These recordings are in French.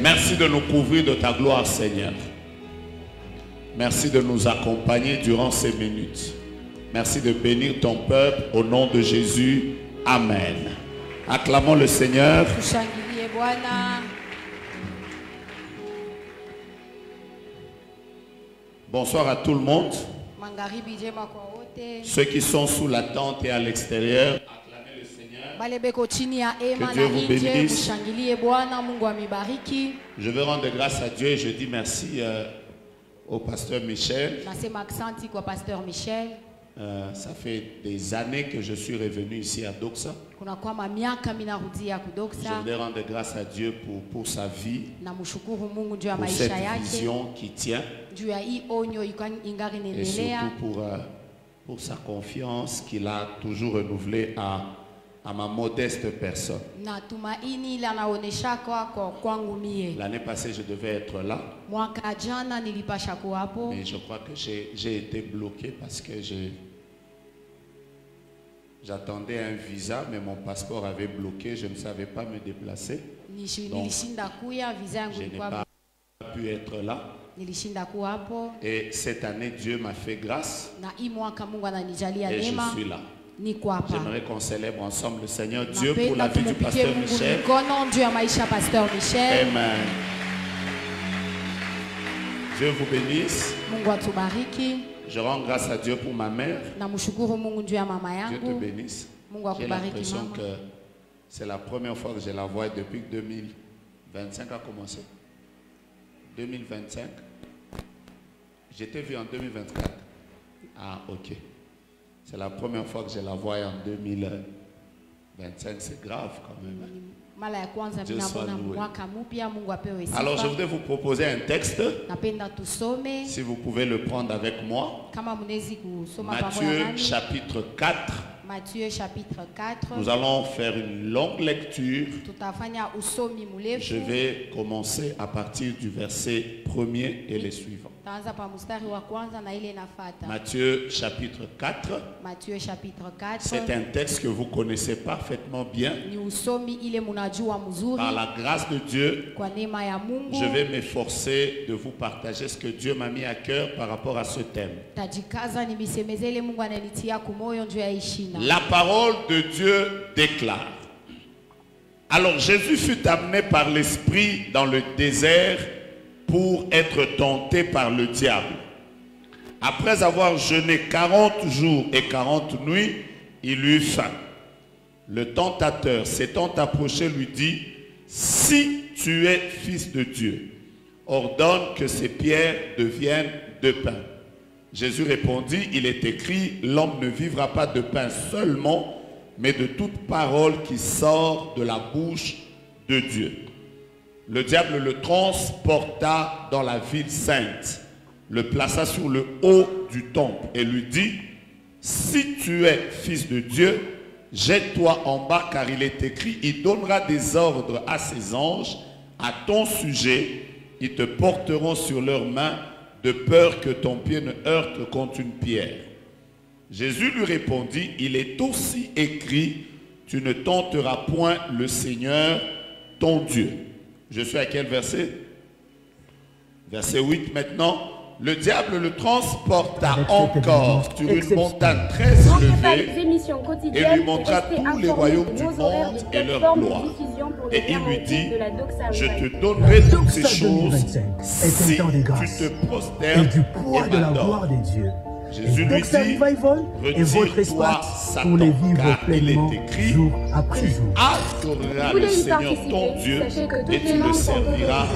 Merci de nous couvrir de ta gloire, Seigneur. Merci de nous accompagner durant ces minutes. Merci de bénir ton peuple au nom de Jésus. Amen. Acclamons le Seigneur. Bonsoir à tout le monde. Ceux qui sont sous la tente et à l'extérieur, acclamez le Seigneur. Que Dieu vous bénisse. Je veux rendre grâce à Dieu et je dis merci au pasteur Michel. Ça fait des années que je suis revenu ici à Doxa. Je voudrais rendre grâce à Dieu pour sa vie, pour cette vision qui tient, et surtout pour sa confiance qu'il a toujours renouvelée à ma modeste personne. L'année passée, je devais être là, mais je crois que j'ai été bloqué parce que j'attendais un visa, mais mon passeport avait bloqué, je ne savais pas me déplacer. Donc, je n'ai pas pu être là. Et cette année, Dieu m'a fait grâce et je suis là. J'aimerais qu'on célèbre ensemble le Seigneur Dieu pour la vie du pasteur Michel. Amen. Dieu vous bénisse. Je rends grâce à Dieu pour ma mère. Dieu te bénisse. J'ai l'impression que c'est la première fois que je la vois depuis que 2025 a commencé. 2025. J'étais vu en 2024. Ah, ok. C'est la première fois que je la vois en 2025. C'est grave quand même. Dieu soit loué. Alors je voudrais vous proposer un texte. Si vous pouvez le prendre avec moi. Matthieu chapitre 4. Matthieu chapitre 4. Nous allons faire une longue lecture. Je vais commencer à partir du verset 1er et les suivants. Matthieu chapitre 4. Matthieu chapitre 4. C'est un texte que vous connaissez parfaitement bien. Par la grâce de Dieu, je vais m'efforcer de vous partager ce que Dieu m'a mis à cœur par rapport à ce thème. La parole de Dieu déclare. Alors Jésus fut amené par l'Esprit dans le désert pour être tenté par le diable. Après avoir jeûné 40 jours et 40 nuits, il eut faim. Le tentateur s'étant approché lui dit: si tu es fils de Dieu, ordonne que ces pierres deviennent de pain. Jésus répondit: il est écrit, l'homme ne vivra pas de pain seulement, mais de toute parole qui sort de la bouche de Dieu. Le diable le transporta dans la ville sainte, le plaça sur le haut du temple et lui dit: si tu es fils de Dieu, jette-toi en bas, car il est écrit, il donnera des ordres à ses anges à ton sujet, ils te porteront sur leurs mains, de peur que ton pied ne heurte contre une pierre. Jésus lui répondit: il est aussi écrit, tu ne tenteras point le Seigneur ton Dieu. Je suis à quel verset? Verset 8 maintenant. Le diable le transporta encore sur une montagne très élevée et lui montra tous les royaumes du monde et leur gloire. Et il lui dit: je te donnerai toutes ces choses si tu te prosternes et m'adores. Jésus lui dit: retire-toi, Satan, car il est écrit, tu adoreras le Seigneur ton Dieu et tu le serviras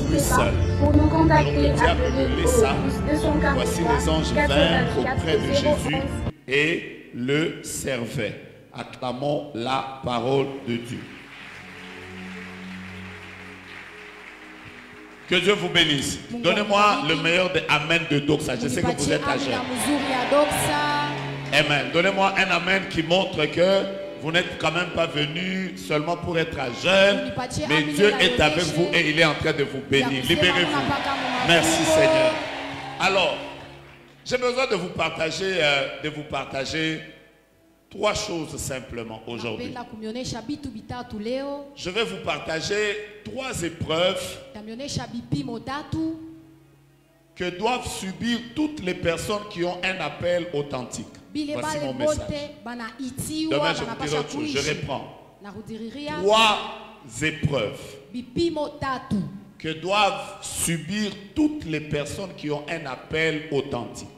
lui seul. Alors le diable le laissa. Voici les anges vinrent auprès de Jésus et le servaient. Acclamons la parole de Dieu. Que Dieu vous bénisse. Donnez-moi le meilleur des Amen de Doxa. Je sais que vous êtes âgés. Amen. Donnez-moi un Amen qui montre que vous n'êtes quand même pas venu seulement pour être à jeûne, mais Dieu est avec vous et il est en train de vous bénir. Libérez-vous. Merci Seigneur. Alors, j'ai besoin de vous partager trois choses simplement aujourd'hui. Je vais vous partager trois épreuves que doivent subir toutes les personnes qui ont un appel authentique. Voici mon message. Demain, je vous dirai autre chose. Je reprends. 3 épreuves que doivent subir toutes les personnes qui ont un appel authentique.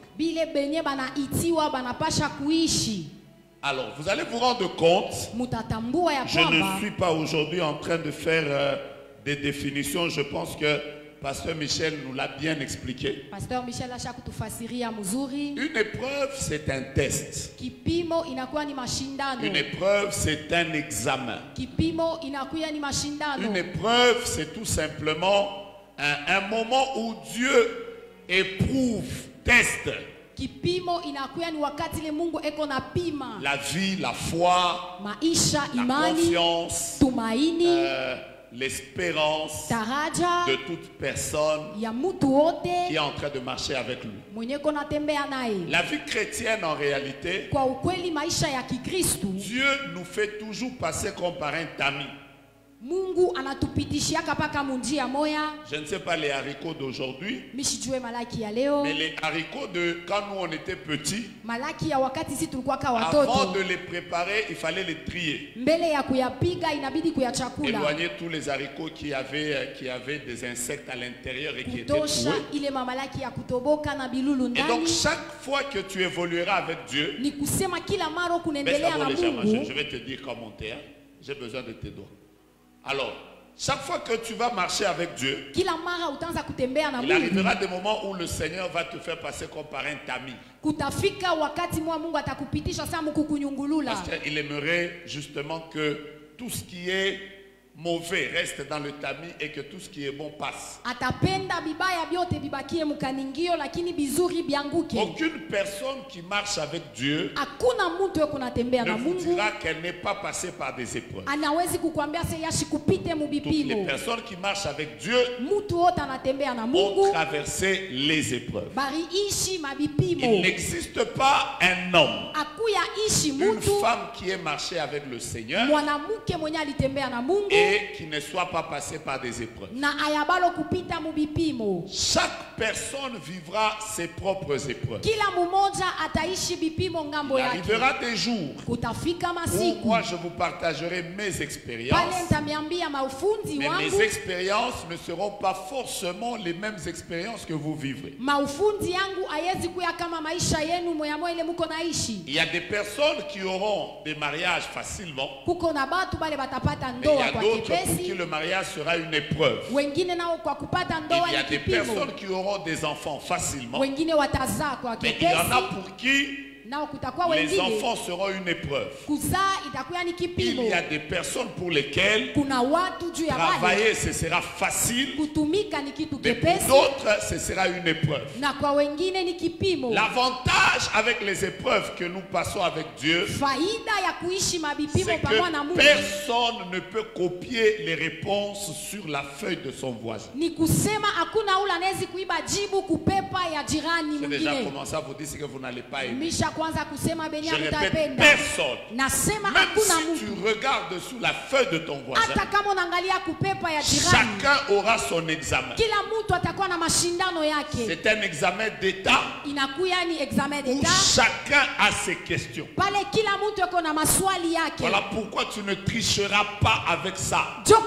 Alors, vous allez vous rendre compte, je ne suis pas aujourd'hui en train de faire des définitions. Je pense que Pasteur Michel nous l'a bien expliqué. Une épreuve, c'est un test. Une épreuve, c'est un examen. Une épreuve, c'est tout simplement un moment où Dieu éprouve, teste la vie, la foi, la confiance, l'espérance de toute personne qui est en train de marcher avec lui. La vie chrétienne, en réalité, Dieu nous fait toujours passer comme par un tamis. Je ne sais pas les haricots d'aujourd'hui, mais les haricots de quand nous on était petits, avant de les préparer, il fallait les trier. Éloigner tous les haricots qui avaient des insectes à l'intérieur et qui étaient troués. Et donc chaque fois que tu évolueras avec Dieu, baisse la voix légèrement, je vais te dire comment t'es, j'ai besoin de tes doigts. Alors, chaque fois que tu vas marcher avec Dieu, il arrivera des moments où le Seigneur va te faire passer comme par un tamis. Parce qu'il aimerait justement que tout ce qui est mauvais reste dans le tamis et que tout ce qui est bon passe. Aucune personne qui marche avec Dieu ne vous dira qu'elle n'est pas passée par des épreuves. Toutes les personnes qui marchent avec Dieu ont traversé les épreuves. Il n'existe pas un homme, une femme qui ait marché avec le Seigneur et qui ne soit pas passé par des épreuves. Chaque personne vivra ses propres épreuves. Il arrivera des jours où moi je vous partagerai mes expériences, mais mes expériences ne seront pas forcément les mêmes expériences que vous vivrez. Il y a des personnes qui auront des mariages facilement, mais il y a d'autres pour qui le mariage sera une épreuve. Il y a des personnes qui auront des enfants facilement, mais il y en a pour qui les enfants seront une épreuve. Il y a des personnes pour lesquelles travailler ce sera facile, mais pour d'autres ce sera une épreuve. L'avantage avec les épreuves que nous passons avec Dieu, c'est que personne ne peut copier les réponses sur la feuille de son voisin. J'ai déjà commencé à vous dire ce que vous n'allez pas aimer. Je répète, personne. Même si tu regardes sous la feuille de ton voisin, chacun aura son examen. C'est un examen d'état où chacun a ses questions. Voilà pourquoi tu ne tricheras pas avec ça. Là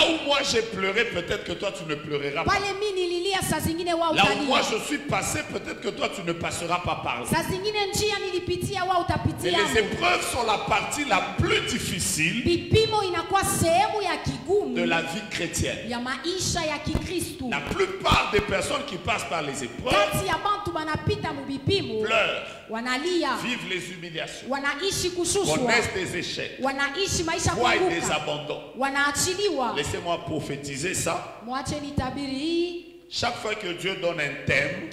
où moi j'ai pleuré, peut-être que toi tu ne pleureras pas. Là où moi je suis passé, peut-être que toi tu ne passeras pas par là. Et les épreuves sont la partie la plus difficile de la vie chrétienne. La plupart des personnes qui passent par les épreuves pleurent, vivent les humiliations, connaissent des échecs, voient des abandons. Laissez-moi prophétiser ça. Chaque fois que Dieu donne un thème,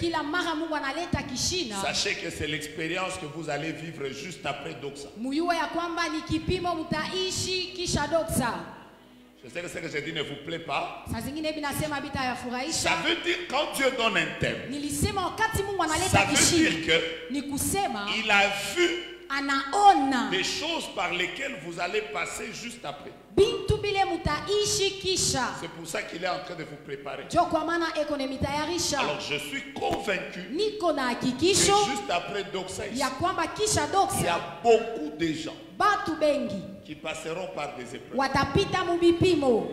sachez que c'est l'expérience que vous allez vivre juste après Doxa. Je sais que ce que j'ai dit ne vous plaît pas. Ça veut dire quand Dieu donne un thème, ça veut dire qu'il a vu anaona les choses par lesquelles vous allez passer juste après. bintu bile mutaishi kisha. C'est pour ça qu'il est en train de vous préparer. Jo kwa maana eko nemitayarisha. Alors je suis convaincu niko na que hakikisho juste après Doxa ici, ya kwamba kisha il y Doxa a beaucoup de gens batu bengi qui passeront par des épreuves. watapita mubipimo.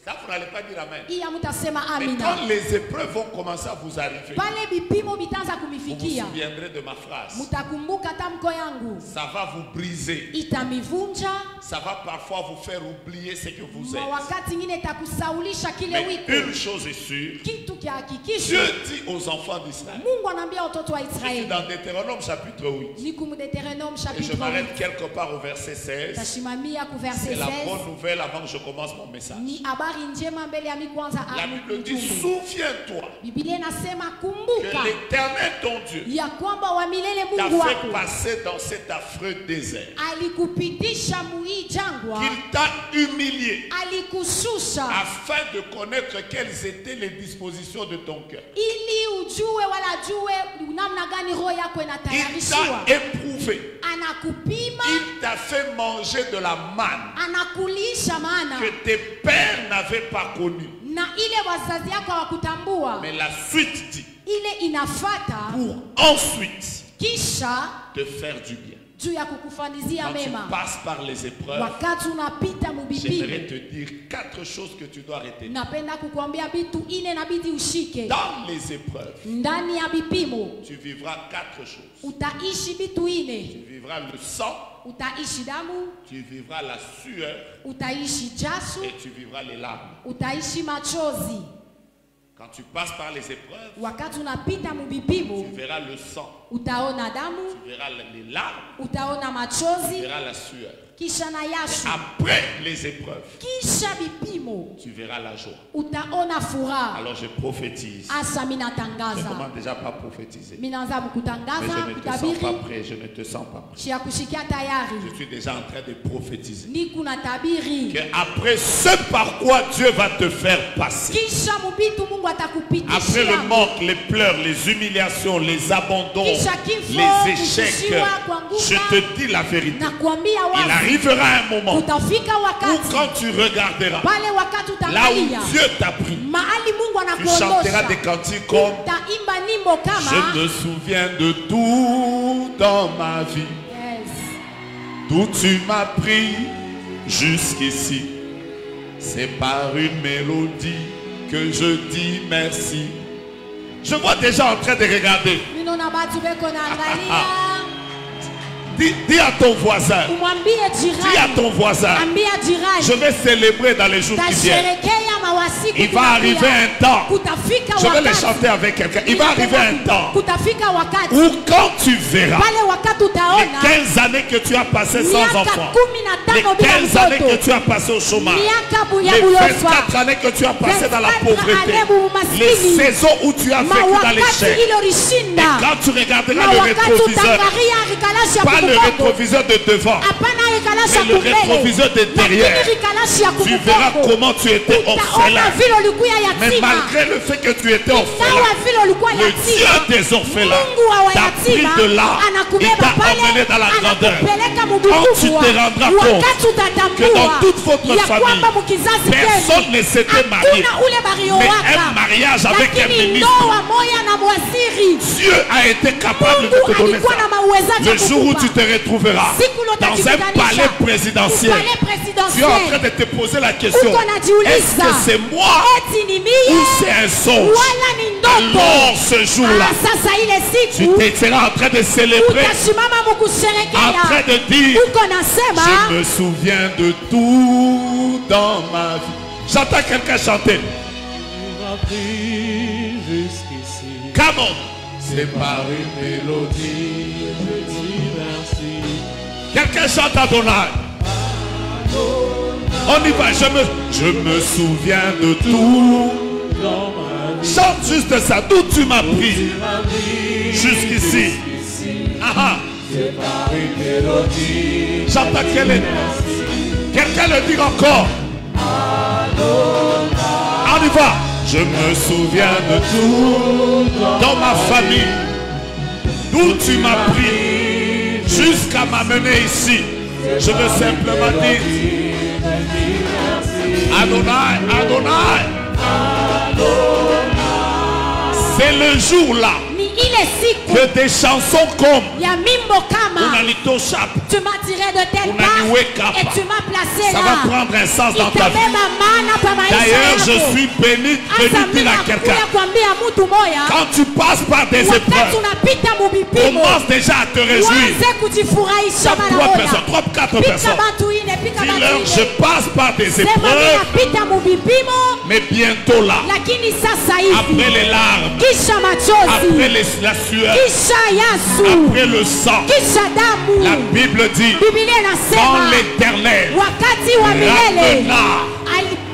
Ça, vous n'allez pas dire amen. Iya mutasema Mais amina. quand les épreuves vont commencer à vous arriver, Pale bipimo bitanza vous vous kumifikia. souviendrez de ma phrase. Mutakumbuka tamko yangu. Ça va vous briser. Itamivunja. Ça va parfois vous faire oublier ce que vous êtes. Wakati ngine itakusaulisha kile Mais wiko. une chose est sûre, Kitu kia hakikisho. Dieu dit aux enfants d'Israël, Mungu anaambia watoto wa je suis Israeli. dans Deutéronome chapitre 8, Niku mu Deutéronome et je chapitre 8. m'arrête quelque part au verset 16. Tashimamia ku verset C'est la 16. bonne nouvelle avant que je commence mon message. Ni habari njema mbele ya mikwanza La Bible dit, souviens-toi Biblia inasema que kumbuka l'Éternel ton Dieu ya kwamba wa milele t'a Mungu fait wako passer dans cet affreux désert, alikupitisha muhii jangwa, qu'il t'a humilié alikushusha afin de connaître quelles étaient les dispositions de ton cœur. ili ujue wala jue namna gani roho yako Il inatayarishiwa. t'a éprouvé. Anakupima, Il t'a fait manger de la manne anakulisha maana que tes pères n'avaient pas connue. na ile wazazi yako hawakutambua. Mais la suite dit, Ile inafata pour ensuite kisha te faire du bien. juu ya kukufanizia Quand tu mema. passes par les épreuves, Wakati unapita mubipimo, j'aimerais te dire 4 choses que tu dois retenir. napenda kukuambia bitu ine nabidi ushike. Dans les épreuves, Ndani ya bipimo tu vivras 4 choses. utaishi bitu ine. Tu vivras le sang, Utaishi damu, tu vivras la sueur utaishi jasho, et tu vivras les larmes. utaishi machozi. Quand tu passes par les épreuves, Wakati unapita tu mubipimo, verras le sang, utaona damu, tu verras les larmes, utaona tu machozi, verras la sueur. kisha na yashu. Après les épreuves, Kisha bipimo, tu verras la joie. utaona furaha. Alors je prophétise. Asa Je ne minatangaza. commence déjà pas à prophétiser. Minaanza Mais mkutangaza, je ne te sens pas kutabiri. prêt, je ne te sens pas prêt. Chia kushikia tayari. Je suis déjà en train de prophétiser. Ni kuna tabiri. Que après ce par quoi Dieu va te faire passer, Kisha mubitu Mungu après atakupitishia. le manque, les pleurs, les humiliations, les abandons, Kisha kifo, les échecs, kushushiwa, kuanguka. je te dis la vérité. Nakwambia Il wazi. arrivera un moment Utafika où wakati. quand tu regarderas Pale wakati là où utaangalia. Dieu t'a pris, Mahali Mungu tu chanteras des anakuondosha. cantiques comme Utaimba nyimbo kama. je me souviens de tout dans ma vie, Yes. d'où tu m'as pris jusqu'ici. C'est par une mélodie que je dis merci. Je vois déjà en train de regarder. Mino na batu beko naangalia. Dis à ton voisin, Umwambie dis à jirani. ton voisin, Ambia jirani. je vais célébrer dans les jours qui viennent. Tasherekea mawasiku. Il va arriver un temps, Kutafika je vais le wakati. chanter avec quelqu'un, il va arriver un temps Kutafika wakati. où quand tu verras Pale wakati les utaona. 15 années que tu as passées sans Miaka enfant, 15 les bila 15 années que mtoto. tu as passées au chômage, Miaka les buya 24 années que tu as passées dans la 24 pauvreté, années umaskini. les saisons où tu as vécu dans Mawakati l'échec. ilo Et rishinda. quand tu regarderas Na le wakati rétroviseur, utangaria rikalashi ya pas le kumbukumbu. rétroviseur de devant, Hapana rikalashi ya mais le kumbele. rétroviseur de derrière, Lakini rikalashi ya tu verras kumbukumbu. comment tu étais Utaona orphelin. vile ulikuwa Mais yatima. malgré le fait que tu étais Sawa orphelin, vile ulikuwa le Dieu yatima. des orphelins Mungu wa t'a pris yatima de là, il anakubeba t'a pale, emmené dans la grandeur. anakupeleka Quand tu mubukubwa. te rendras compte Wakati que utatambua dans toute votre ya famille, kwamba mukizazi personne kwenu ne s'était marié. hakuna ule Mais bariowaka, un mariage avec un lakini ministre, ndoa moya na mwaziri. Dieu a été capable de te Mungu donner alikuwa na ça. mauwezaji Le ya jour où kukupa. tu te retrouveras Siku dans un ulotajikutanisha palais présidentiel, palais tu es en présidentiel. train de te poser la question, Uko najiuliza, est-ce que c'est moi eti ni mie ou c'est un songe? wala ni ndoto? Alors ce jour-là, Ah, sasa ile tu siku seras en train de célébrer, utasimama en mukusherekea. train de dire, Uko nasema je me souviens de tout dans ma vie. J'entends quelqu'un chanter. Tu m'as pris jusqu'ici. Come on. C'est par une mélodie. Je dis merci. Quelqu'un chante Adonai. On y va. Je me souviens de tout. Dans ma vie, Chante juste ça. D'où tu m'as pris tu m'as pris jusqu'ici. Ah ah. C'est par une mélodie. J'entends quelqu'un le dit encore. On y va. Je me souviens de tout dans ma famille. D'où tu m'as pris jusqu'à m'amener ici. Je veux simplement dire Adonai, Adonai. C'est le jour là que des chansons comme Unalito Chap, tu m'as tiré de telle part et tu m'as placé ça là. va prendre un sens dans ta vie. D'ailleurs, je suis béni de dire à quelqu'un, quand tu passes par des épreuves, commence déjà à te réjouir. 3 personnes, 3-4 personnes. Dis-leur, je passe par des épreuves, mais bientôt là, après les larmes, après la sueur, après le sang, la Bible dit, quand l'Éternel ramena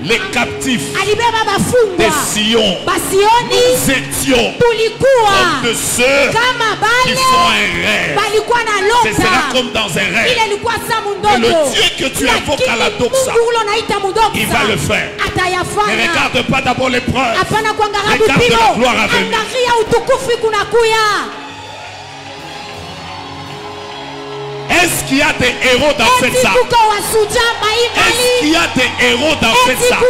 les captifs des Sion, nous étions comme de ceux qui font un rêve. Ce sera comme dans un rêve. Et le Dieu que tu invoques à la doxa, il va le faire. Ne regarde pas d'abord l'épreuve, regarde la gloire à venir. Est-ce qu'il y a des héros dans cette salle? Est-ce qu'il y a des héros dans cette salle?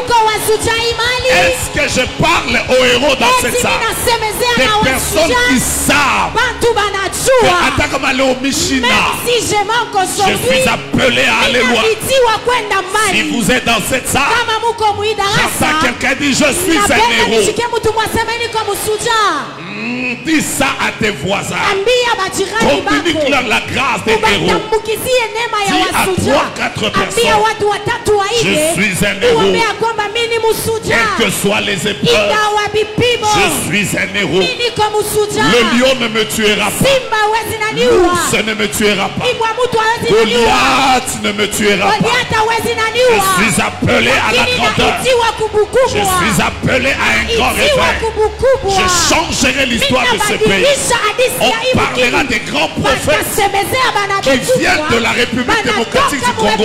Est-ce que je parle aux héros dans cette salle? Des personnes qui savent que je suis appelé à aller loin. Si vous êtes dans cette salle, j'entends quelqu'un dire je suis un héros. Dis ça à tes voisins. Communique-leur la grâce des héros. Dis à 3-4 personnes, je suis un héros. Quelles que soient les épreuves, je suis un héros. Le lion ne me tuera pas. L'ours ne me tuera pas. Goliath ne me tuera pas. Je suis appelé à la grandeur. Je suis appelé à un grand réveil. Je changerai l'histoire de ce pays. On parlera des grands prophètes qui viennent de la République démocratique du Congo.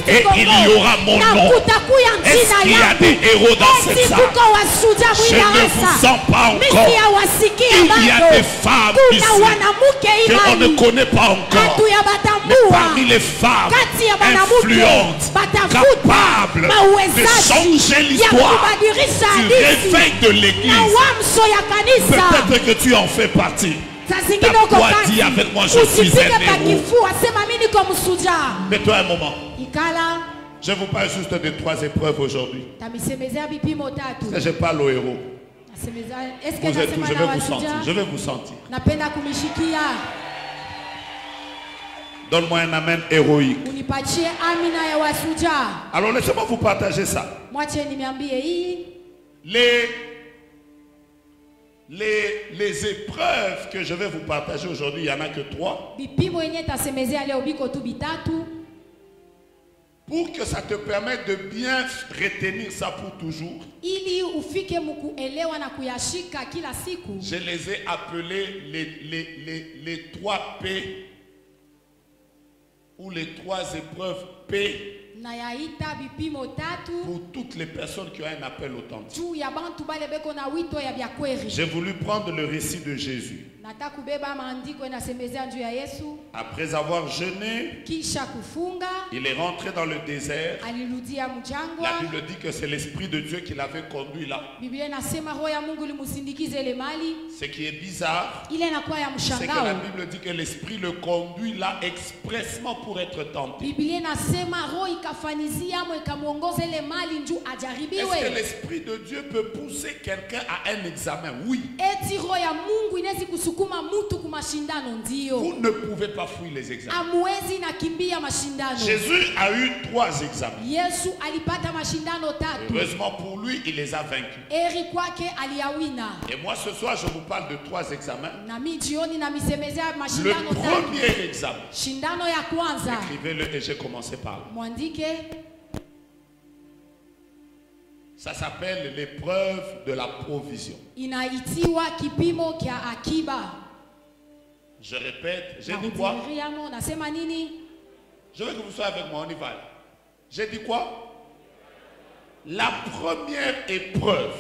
Et il y aura mon nom. Est-ce qu'il y a des héros dans cette salle? Je ne vous sens pas encore. Il y a des femmes ici qu'on ne connaît pas encore. Mais parmi les femmes influentes, capables de changer l'histoire du réveil de l'église, peut-être que tu en fais partie. Ta voix dit avec moi, je suis un héros. Mets-toi un moment. Je vous parle juste de 3 épreuves aujourd'hui. Est-ce que je parle aux héros? Vous êtes où? Je vais vous sentir. Je vais vous sentir. Donne-moi un amen héroïque. Alors laissez-moi vous partager ça. Les épreuves que je vais vous partager aujourd'hui, il n'y en a que 3. Pour que ça te permette de bien retenir ça pour toujours, je les ai appelés les 3 P ou les 3 épreuves P. Pour toutes les personnes qui ont un appel authentique. J'ai voulu prendre le récit de Jésus. Après avoir jeûné, il est rentré dans le désert. La Bible dit que c'est l'Esprit de Dieu qui l'avait conduit là. Ce qui est bizarre, c'est que la Bible dit que l'Esprit le conduit là expressement pour être tenté. Est-ce que l'Esprit de Dieu peut pousser quelqu'un à un examen? Oui. Vous ne pouvez pas fuir les examens. Jésus a eu 3 examens. Heureusement pour lui, il les a vaincus. Et moi ce soir, je vous parle de 3 examens. Le premier examen, écrivez-le et j'ai commencé par là. Ça s'appelle l'épreuve de la provision. Je répète, j'ai dit quoi? Je veux que vous soyez avec moi, on y va. J'ai dit quoi? La première épreuve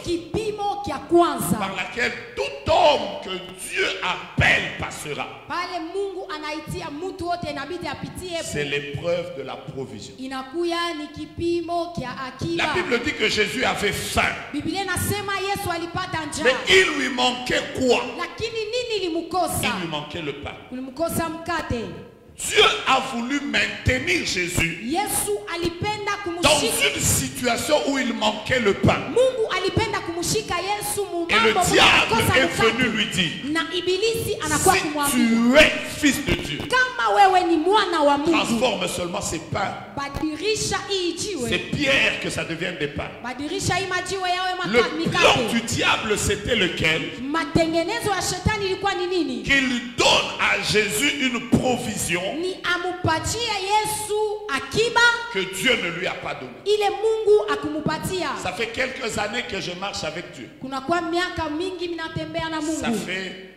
par laquelle toute homme que Dieu appelle passera. Pale Mungu anaitia mtu wote inabidi apitie. C'est l'épreuve de la provision. Inakuya ni kipimo kia akiba. La Bible dit que Jésus avait faim. Biblia inasema Yesu alipata njaa. Mais il lui manquait quoi? Lakini nini ilimukosa? Il lui manquait le pain. Kulimkosa mkate. Dieu a voulu maintenir Jésus Yesu alipenda dans kumshika. une situation où il manquait le pain. Mungu alipenda kumshika Yesu Et le diable est venu lui dire, na ibilisi anakuwa si kumwambia, tu es fils de Dieu, kama wewe ni mwana wa Mungu, transforme seulement ces pains, badirisha hii ces jiwe, pierres, que ça devienne des pains. badirisha hii majiwe yawe Le mikate. plan du diable, c'était lequel? Matengenezo ya shetani ilikuwa ni nini? Qu'il donne à Jésus une provision Ni amupatie Yesu akiba que Dieu ne lui a pas donnée. ile Mungu akumupatia. Ça fait quelques années que je marche avec Dieu. Kunakuwa miaka mingi minatembea na Ça Mungu. fait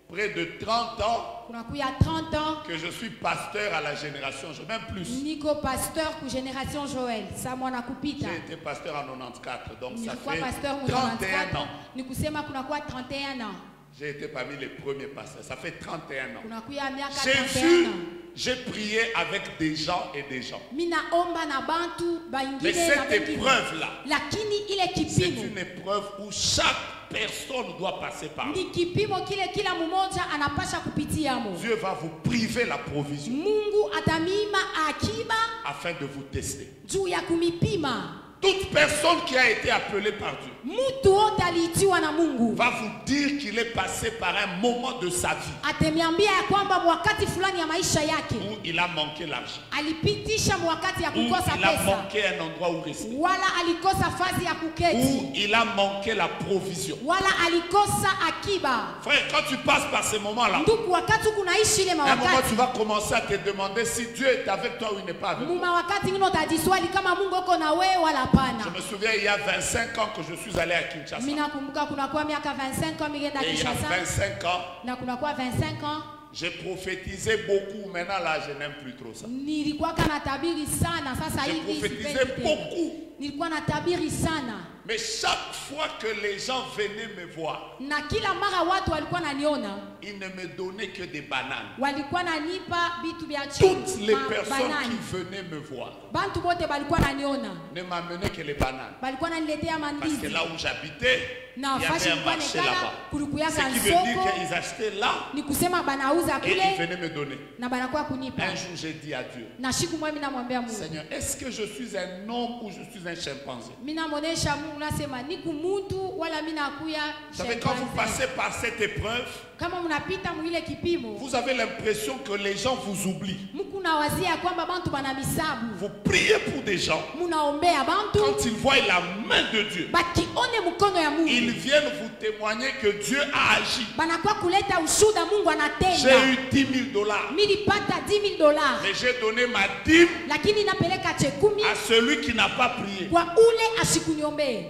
près de 30 ans Kunakuya 30 ans que je suis pasteur à la génération, même plus. niko pasteur ku Génération Joël. Sa mwana kupita. J'ai été pasteur en 94, donc ça Nilikuwa fait pasteur 31 ans. ni kusema kunakuwa 31 ans. J'ai été parmi les premiers pasteurs, ça fait 31 ans. Kunakuya miaka J'ai 31 vu, ans. j'ai prié avec des gens et des gens. Mina omba na bantu Mais baingine na cette wengine. épreuve-là, Lakini ile c'est kipimo une épreuve où chaque personne doit passer par là. ni kipimo kile kila mmoja anapasha kupitia mo. Dieu va vous priver la provision Mungu atamima akiba afin de vous tester. juu ya kumipima. Toute personne qui a été appelée par Dieu Mtu wote aliitiwa na Mungu va vous dire qu'il est passé par un moment de sa vie atemiambia ya kwamba wakati fulani ya maisha yake où il a manqué l'argent, alipitisha wakati ya où kukosa il a pesa, manqué un endroit où rester, wala alikosa fazi ya où kuketi, il a manqué la provision. wala alikosa akiba. Frère, quand tu passes par ces moments-là, Ndugu, wakati kunaishi ile à un moment mawakati tu vas commencer à te demander si Dieu est avec toi ou il n'est pas avec toi. muma wakati ngine utajiswali kama Mungu uko na wewe wala pana. Je me souviens, il y a 25 ans que je suis allé à Kinshasa. Mimi nakumbuka kunakuwa miaka 25 ans migenda Et il y a Kinshasa 25 ans, na kunakuwa 25 ans j'ai prophétisé beaucoup. Maintenant là, je n'aime plus trop ça. nilikuwa kana tabiri sana, sasa J'ai hivi prophétisé sipendi tena. beaucoup. Nilikuwa na tabiri sana Mais chaque fois que les gens venaient me voir, na kila mara watu walikuwa naniona, ils ne me donnaient que des bananes. walikuwa nanipa vitu vya chini, Toutes les personnes banani. qui venaient me voir Bantu bote balikuwa naniona, ne m'amenaient que les bananes. balikuwa naniletea Parce que mandizi là où j'habitais, na il y fashi avait un nilikuwa marché nekala là-bas. kulikuya Ce qui veut dire soko, qu'ils achetaient là ni kusema banauza et ils kule venaient me donner. na banakuwa kunipa. Un jour, j'ai dit à Dieu, Na siku moja mimi namwambia Mungu, Seigneur, est-ce que je suis un homme ou je suis un chimpanzé? mimi namuonesha Mungu, nasema niku mtu wala mimi nakuya. Vous savez, quand vous passez par cette épreuve, kama mnapita mwile kipimo, vous avez l'impression que les gens vous oublient. Mungu nawazia kwamba bantu bana misabu, Vous priez pour des gens. munaombea bantu Quand ils voient la main de Dieu, bakione mkono ya Mungu, ils viennent vous témoigner que Dieu a agi. banakuwa kuleta ushuda Mungu J'ai anatenda. eu 10 000 $. Nilipata 10 000 $, Mais j'ai donné ma dîme lakini napeleka chekumi à celui qui n'a pas prié. kwa ule asikuniombee.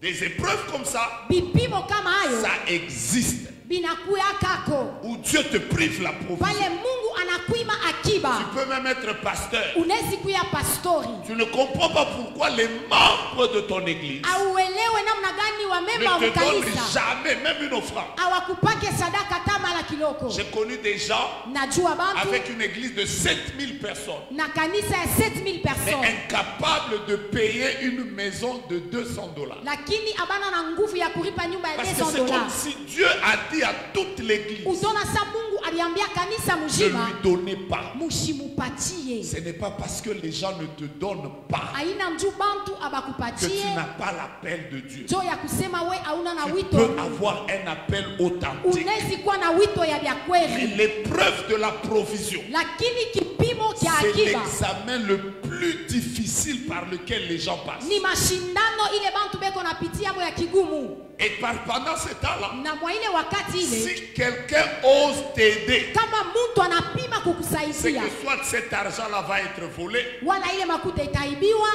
Des épreuves comme ça, Bipimo kama hayo ça existe. binakuya kako Où Dieu te prive la provision. pale Mungu anakuima akiba. Tu peux même être pasteur. Unawezi kuya pastori, Tu ne comprends pas pourquoi les membres de ton église auelewe namna gani wa memba wa ne te donnent kanisa jamais même une offrande. awakupake sadaka tama la kiloko. J'ai connu des gens Najua bantu avec une église de 7000 personnes, na kanisa ya 7000 mais personnes, incapables de payer une maison de 200 $. lakini abana na nguvu ya kulipa nyumba ya Parce que 200 c'est comme $. si Dieu a dit à toute l'église, Uzona sa Mungu aliambia kanisa ne mzima lui donnez pas. mushimupatie. Ce n'est pas parce que les gens ne te donnent pas Aina mju bantu que tu abakupatie n'as pas l'appel de Dieu. jo ya kusema we hauna na Tu wito. peux avoir un appel authentique. Unawezi kuwa na wito ya vya Mais kweli, l'épreuve de la provision, lakini kipimo cha c'est akiba l'examen le plus difficile par lequel les gens passent. ni mashindano ile bantu beko napitia mo ya kigumu. Et pendant ce temps-là, Na mwa ile wakati ile si quelqu'un ose t'aider, kama mtu anapima c'est kukusaidia, que soit cet argent-là va être volé, wala ile makuta itaibiwa,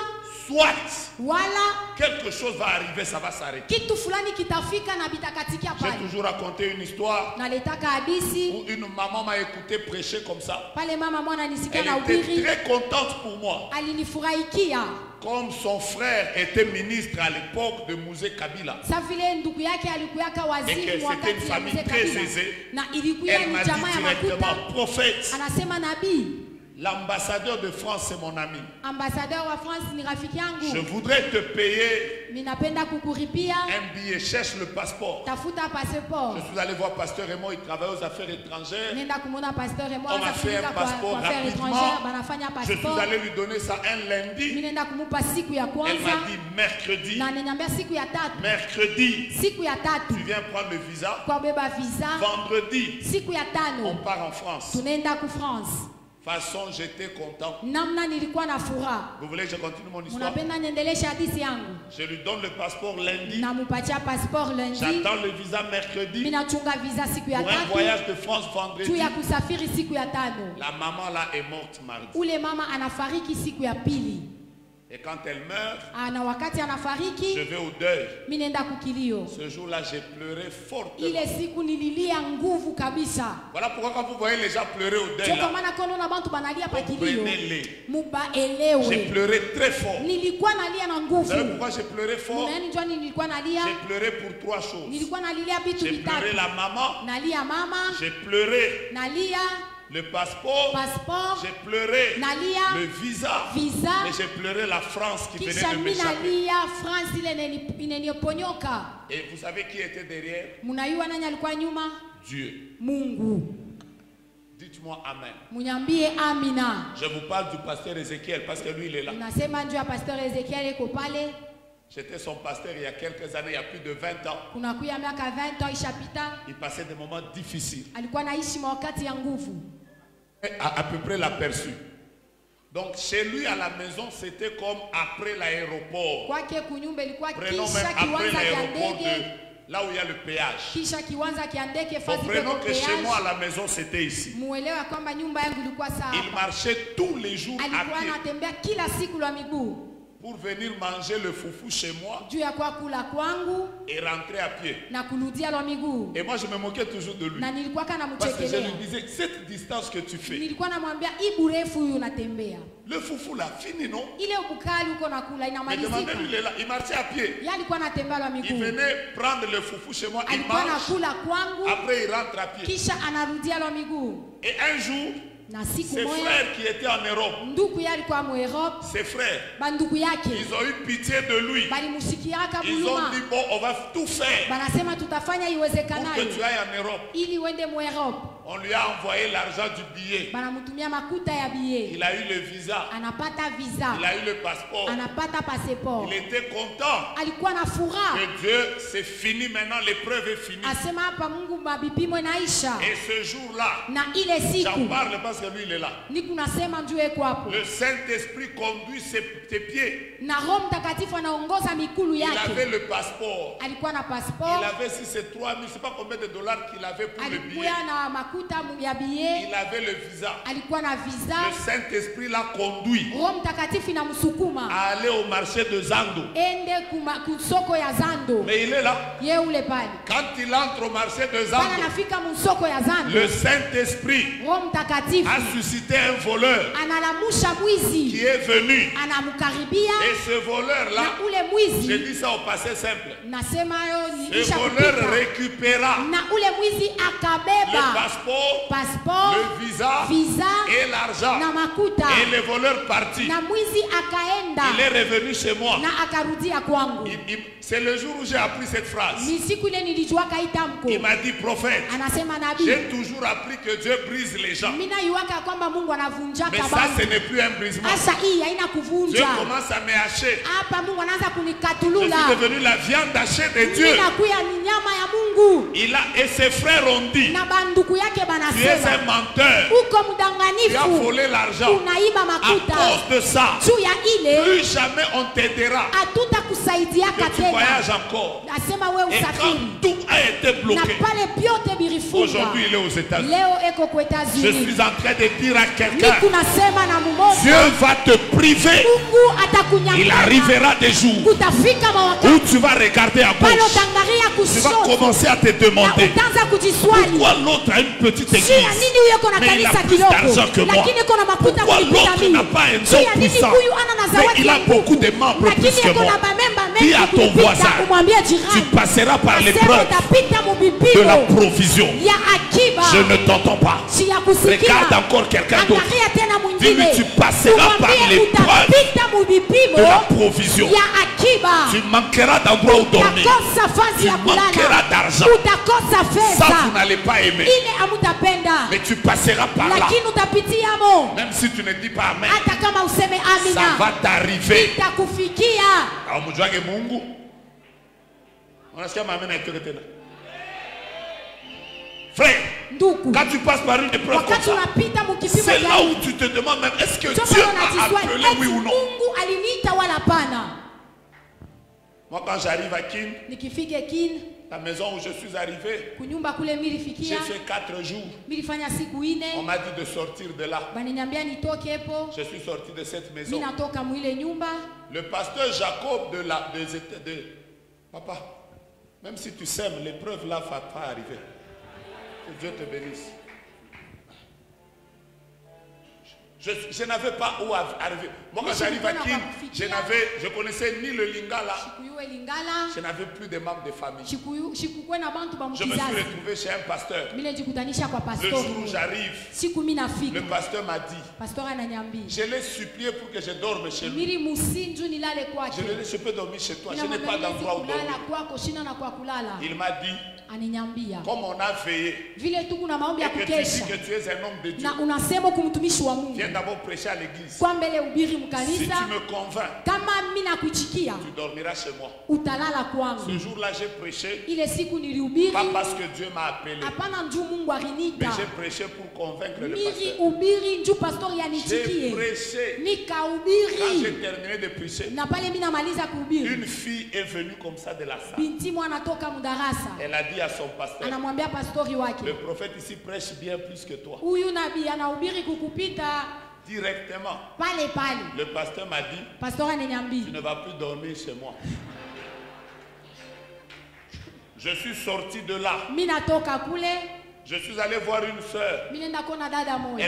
soit wala quelque chose va arriver, ça va s'arrêter. kitu fulani kitafika na bitakatikia J'ai pale. toujours raconté une histoire Naletaka hadisi où une maman m'a écouté prêcher comme ça. pale, mama mwana nisikia Elle na était ubiri, très contente pour moi. alinifurahikia. Comme son frère était ministre à l'époque de Mouzé Kabila, et que c'était une famille très aisée, elle m'a dit directement, prophète, l'ambassadeur de France c'est mon ami. Je voudrais te payer un billet, cherche le passeport. Je suis allé voir Pasteur Raymond, il travaille aux affaires étrangères. On m'a fait un passeport rapidement. Je suis allé lui donner ça un lundi. Elle m'a dit mercredi. Mercredi, tu viens prendre le visa. Vendredi, on part en France. De toute façon, j'étais content. Vous voulez que je continue mon histoire? Je lui donne le passeport lundi. J'attends le visa mercredi. Pour un voyage de France vendredi. La maman là est morte mardi. Et quand elle meurt, je vais au deuil. Ce jour-là, j'ai pleuré fortement. Voilà pourquoi quand vous voyez les gens pleurer au deuil, comprenez-les. J'ai pleuré très fort. Vous savez pourquoi j'ai pleuré fort? J'ai pleuré pour 3 choses. J'ai pleuré la maman. J'ai pleuré le passeport, j'ai pleuré le visa, et j'ai pleuré la France qui venait de m'échapper. Et vous savez qui était derrière? Dieu. Dites-moi Amen. Je vous parle du pasteur Ézéchiel parce que lui il est là. J'étais son pasteur il y a quelques années, il y a plus de 20 ans. Il passait des moments difficiles. À peu près l'aperçu. Donc chez lui à la maison c'était comme après l'aéroport. Prenons même après l'aéroport là où il y a le péage. Comprenons que chez moi à la maison c'était ici. Il marchait tous les jours à pied pour venir manger le foufou chez moi et rentrer à pied. Et moi je me moquais toujours de lui parce que je lui disais, cette distance que tu fais, le foufou là, fini non? Mais demandez-lui, il est là, il marchait à pied. Il venait prendre le foufou chez moi, il mange, après il rentre à pied. Et un jour, ses frères qui étaient en Europe, ses frères, ils ont eu pitié de lui. Ils ont dit, bon, on va tout faire pour que tu ailles en Europe. On lui a envoyé l'argent du billet. Il a eu le visa. Il a eu le passeport. Il était content que Dieu, c'est fini maintenant, l'épreuve est finie. Et ce jour-là, j'en parle parce que lui il est là. Le Saint-Esprit conduit ses pieds. Il avait le passeport. Il avait, si c'est 3 000, je ne sais pas combien de dollars qu'il avait pour le billet. Il avait le visa. Le Saint-Esprit l'a conduit à aller au marché de Zando. Mais il est là. Quand il entre au marché de Zando, le Saint-Esprit a suscité un voleur qui est venu. Et ce voleur-là, j'ai dit ça au passé simple, ce voleur récupéra le passeport, le visa et l'argent. Et le voleur parti. Il est revenu chez moi. C'est le jour où j'ai appris cette phrase. Il m'a dit, prophète, j'ai toujours appris que Dieu brise les gens. Mais ça, ce n'est plus un brisement. Dieu commence à me hacher. Je suis devenu la viande hachée de Dieu. Et ses frères ont dit, tu es un menteur. Tu as volé l'argent. À cause de ça, plus jamais on t'aidera. Que tu voyages encore. Et quand tout a été bloqué, aujourd'hui il est aux États-Unis. Je suis en train de dire à quelqu'un, Dieu va te priver. Il arrivera des jours où tu vas regarder à gauche. Tu vas commencer à à te demander pourquoi l'autre a une petite église, mais il a plus d'argent que moi. Pourquoi l'autre n'a pas un don puissant, mais il a beaucoup de membres plus que moi. Dis à ton voisin, tu passeras par l'épreuve de la provision. Je ne t'entends pas. Regarde encore quelqu'un d'autre. Dis-lui, tu passeras par l'épreuve de la provision. Tu manqueras d'endroit où dormir. Tu manqueras d'argent. Ça, vous n'allez pas aimer. Mais tu passeras par là. Même si tu ne dis pas amen, ça va t'arriver. Frère, quand tu passes par une épreuve comme ça, c'est là où tu te demandes même, est-ce que Dieu m'a appelé, oui ou non? Moi, quand j'arrive à Kin, la maison où je suis arrivé, j'ai fait 4 jours. On m'a dit de sortir de là. Je suis sorti de cette maison. Le pasteur Jacob de Papa, même si tu sèmes, l'épreuve là ne va pas arriver. Que Dieu te bénisse. Je n'avais pas où arriver. Moi, quand j'arrive à Kin, je connaissais ni le Lingala. Je n'avais plus de membres de famille. Je me suis retrouvé chez un pasteur. Le jour où j'arrive, le pasteur m'a dit, je l'ai supplié pour que je dorme chez lui. Je lui ai dit, je peux dormir chez toi. Je n'ai pas d'endroit où dormir. Il m'a dit, comme on a veillé, et que tu dis que tu es un homme de Dieu, viens d'abord prêcher à l'église. Si tu me convaincs, tu dormiras chez moi. Ce jour-là, j'ai prêché, pas parce que Dieu m'a appelé, mais j'ai prêché pour convaincre le pasteur. J'ai prêché. Quand j'ai terminé de prêcher, une fille est venue comme ça de la salle. Elle a dit à son pasteur, le prophète ici prêche bien plus que toi. Directement. Le pasteur m'a dit, tu ne vas plus dormir chez moi. Je suis sorti de là. Je suis allé voir une soeur. Elle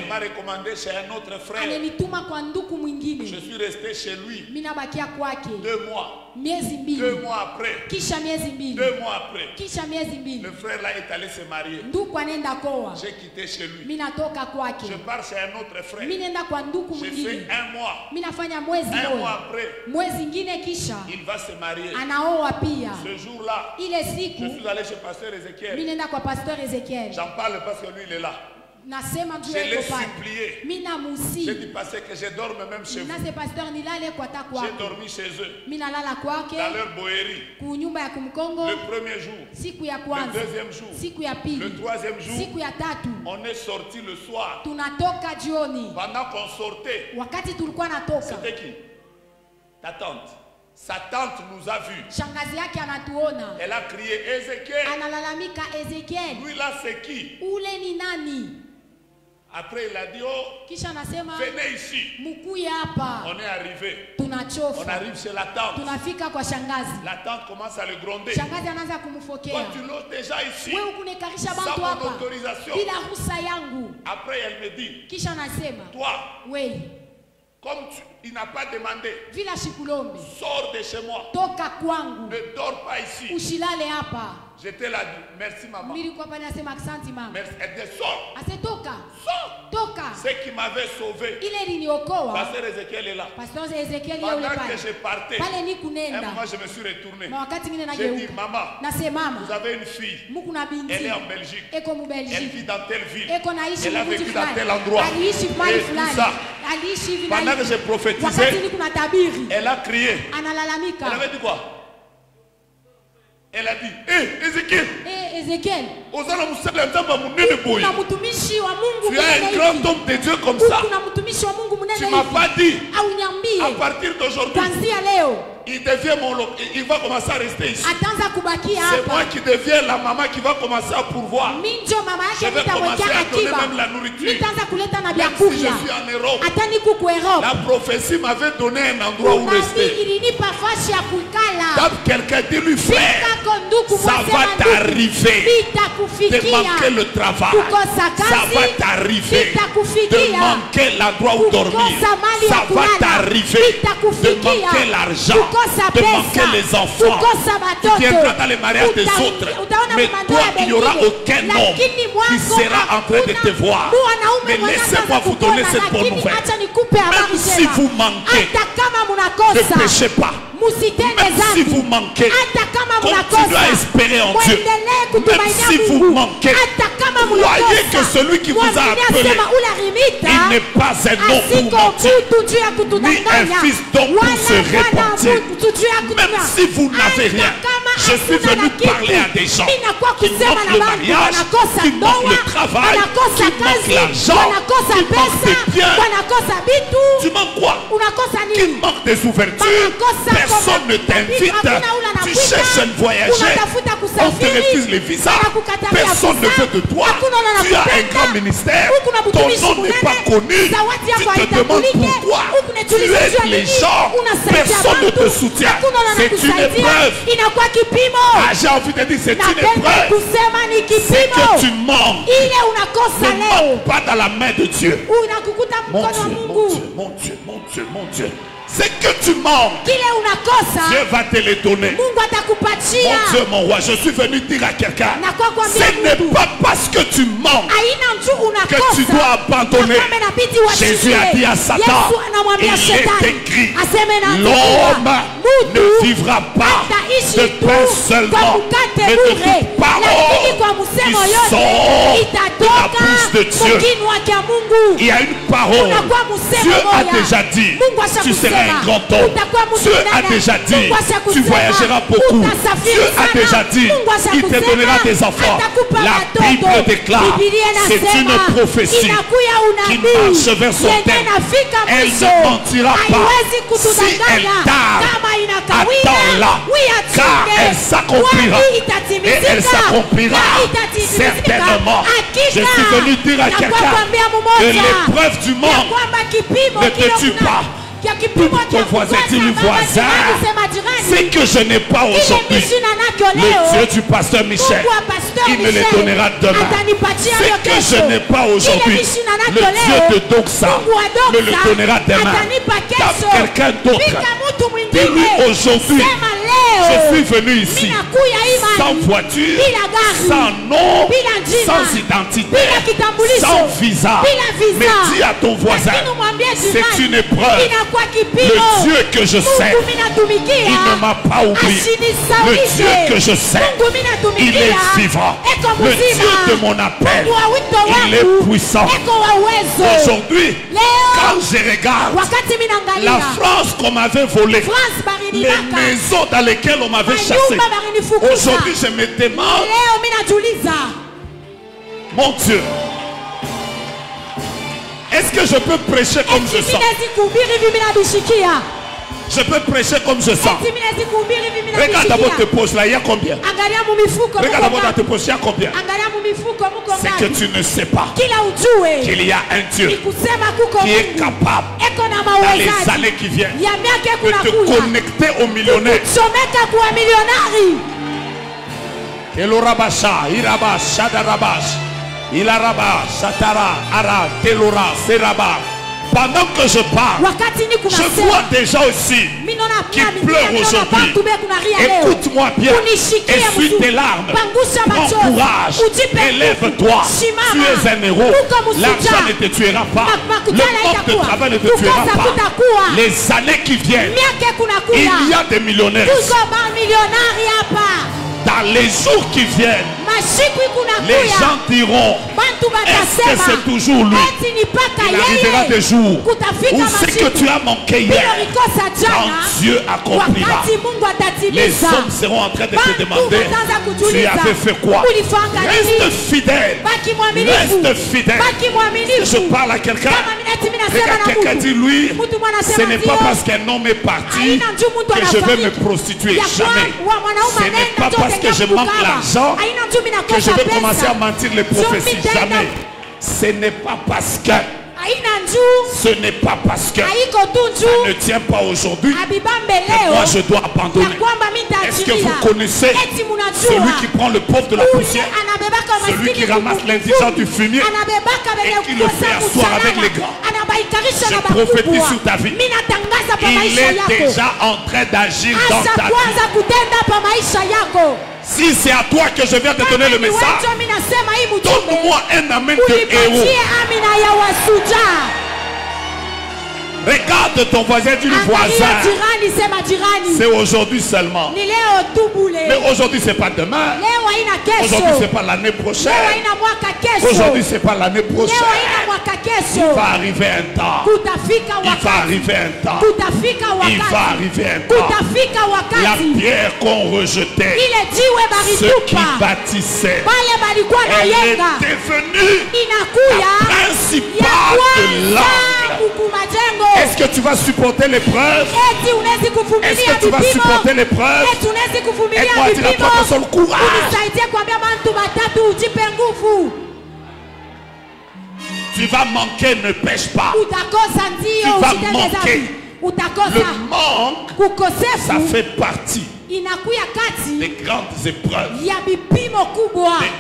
m'a recommandé chez un autre frère. Je suis resté chez lui 2 mois. 2 mois après, 2 mois après, le frère là est allé se marier. J'ai quitté chez lui. Je pars chez un autre frère. J'ai fait 1 mois. 1 mois après, il va se marier. Ce jour-là, je suis allé chez pasteur Ézéchiel. J'en parle parce que lui il est là. Je l'ai supplié. J'ai dit pasteur que je dorme même chez vous. J'ai dormi chez eux. Dans leur bohérie. Le premier jour. Le deuxième jour. Le troisième jour. On est sorti le soir. Pendant qu'on sortait. C'était qui? Ta tante. Sa tante nous a vus. Elle a crié Ézéchiel. Lui là c'est qui? Après il a dit, oh, venez ici. On est arrivé. On arrive chez la tante. La tante commence à le gronder. Toi tu l'as déjà ici. Sans mon autorisation. Après elle me dit, toi, comme il n'a pas demandé, sors de chez moi. Ne dors pas ici. J'étais là, merci maman. Merci. Elle dit, sors. Sors. Ce qui m'avait sauvé. Pasteur Ézéchiel est là. Pendant que je partais, un moment je me suis retourné. J'ai dit, maman, vous avez une fille. Elle est en Belgique. Elle vit dans telle ville. Elle a vécu dans tel endroit. Et tout ça. Pendant que j'ai prophétisé, elle a crié. Elle avait dit quoi? Elle a dit, hé Ézéchiel, tu es un grand homme de Dieu comme ça. Tu ne m'as pas dit, à partir d'aujourd'hui, il va commencer à rester ici. C'est moi qui deviens la maman qui va commencer à pourvoir. Je vais commencer à donner même la nourriture. Même si je suis en Europe, la prophétie m'avait donné un endroit où rester. Tape quelqu'un, dis-lui frère. Ça va t'arriver de manquer le travail. Ça va t'arriver de manquer l'endroit où dormir. Ça va t'arriver de manquer l'argent, de manquer les enfants. Tu viendras dans les mariages des autres. Mais toi, il n'y aura aucun homme qui sera en train de te voir. Mais laissez-moi vous donner cette bonne nouvelle. Même si vous manquez, ne péchez pas. Même si vous manquez, continuez à espérer en Dieu. Même si vous manquez, croyez que celui qui vous a appelé, il n'est pas un homme pour mentir, ni un fils d'homme pour se repentir. Même si vous n'avez rien, je suis venu parler à des gens qui manquent le mariage, qui manquent le travail, qui manquent l'argent, qui manquent des biens. Tu manques quoi? Qui manque des ouvertures. Personne ne t'invite. Tu cherches à voyager. On te refuse les visas. Personne ne veut de toi. Tu as un grand ministère. Ton nom n'est pas connu. Tu te demandes pourquoi. Tu aides les gens. Personne ne te soutient. C'est une épreuve. Ah, j'ai envie de dire, c'est une épreuve. C'est que tu manques. Ne manque pas dans la main de Dieu. Mon Dieu, mon Dieu, mon Dieu, mon Dieu. C'est que tu manques. Dieu va te les donner. Mon Dieu, mon roi, je suis venu dire à quelqu'un, ce n'est pas parce que tu manques que tu dois abandonner. Jésus a dit à Satan, il est écrit, l'homme ne vivra pas de pain seulement, mais de toute parole qui sort de la bouche de Dieu. Il y a une parole. Dieu a déjà dit, tu seras un grand homme. Dieu a déjà dit, tu voyageras beaucoup. Dieu a déjà dit, il te donnera des enfants. La Bible déclare, c'est une prophétie qui marche vers son terme. Elle ne mentira pas. Si elle tarde, attends-la, car elle s'accomplira. Et elle s'accomplira certainement. Je suis venu dire à quelqu'un que l'épreuve du monde ne te tue pas. Ton voisin, dis-lui voisin, c'est que je n'ai pas aujourd'hui. Le Dieu du pasteur Michel, il me les donnera demain. C'est que je n'ai pas aujourd'hui. Le Dieu de Doxa me le donnera demain. Dans quelqu'un d'autre, dis-lui aujourd'hui, je suis venu ici sans voiture, sans nom, sans identité, sans visa. Mais dis à ton voisin, c'est une épreuve. Le Dieu que je sers, il ne m'a pas oublié. Le Dieu que je sers, il est vivant. Le Dieu de mon appel, il est puissant. Aujourd'hui, quand je regarde la France qu'on m'avait volée, les maisons dans lesquelles on m'avait chassé, aujourd'hui je me demande, mon Dieu, est-ce que je peux prêcher comme je sens? Je peux prêcher comme je sens. Regarde d'abord tes poches là, il y a combien? Regarde d'abord dans tes poches, il y a combien? C'est que tu ne sais pas qu'il y a un Dieu qui est capable dans les années qui viennent de te connecter aux millionnaires. Kelorabasha, Iraba, Shadarabash, Ilaraba, Shatara, Ara, Telora, Seraba. Pendant que je parle, je vois des gens aussi qui pleurent aujourd'hui. Écoute-moi bien, essuie tes larmes, prends courage, élève-toi. Tu es un héros. L'argent ne te tuera pas. Le manque de travail ne te tuera pas. Les années qui viennent, il y a des millionnaires. Dans les jours qui viennent, les gens diront, est-ce que c'est toujours lui? Il arrivera des jours où ce que tu as manqué hier, quand Dieu accomplira, les hommes seront en train de te demander, tu avais fait quoi? Reste fidèle. Reste fidèle. Je parle à quelqu'un. Quelqu'un dit, lui, ce n'est pas parce qu'un homme est parti que je vais me prostituer. Jamais. Ce n'est pas parce que je manque l'argent que je vais commencer à mentir les prophéties. Jamais. Ce n'est pas parce que Ce n'est pas parce que ça ne tient pas aujourd'hui que moi je dois abandonner. Est-ce que vous connaissez celui qui prend le pauvre de la poussière, celui qui ramasse l'indigent du fumier et qui le fait asseoir avec les grands? Je prophétise sur ta vie. Il est déjà en train d'agir dans ta vie. Si c'est à toi que je viens de donner le message, donne-moi un amen de héros. Regarde ton voisin, dis-lui voisin. C'est aujourd'hui seulement. Mais aujourd'hui c'est pas demain. Aujourd'hui c'est pas l'année prochaine. Aujourd'hui c'est pas l'année prochaine. Il va arriver un temps. Il va arriver un temps. Il va arriver un temps. La pierre qu'on rejetait, ceux qui bâtissaient, elle est devenue la principale de l'angle. Est-ce que tu vas supporter l'épreuve? Est-ce que tu vas supporter l'épreuve? Aide-moi à dire à toi personne le courage. Tu vas manquer, ne pêche pas. Tu vas manquer. Le manque, ça fait partie des grandes épreuves des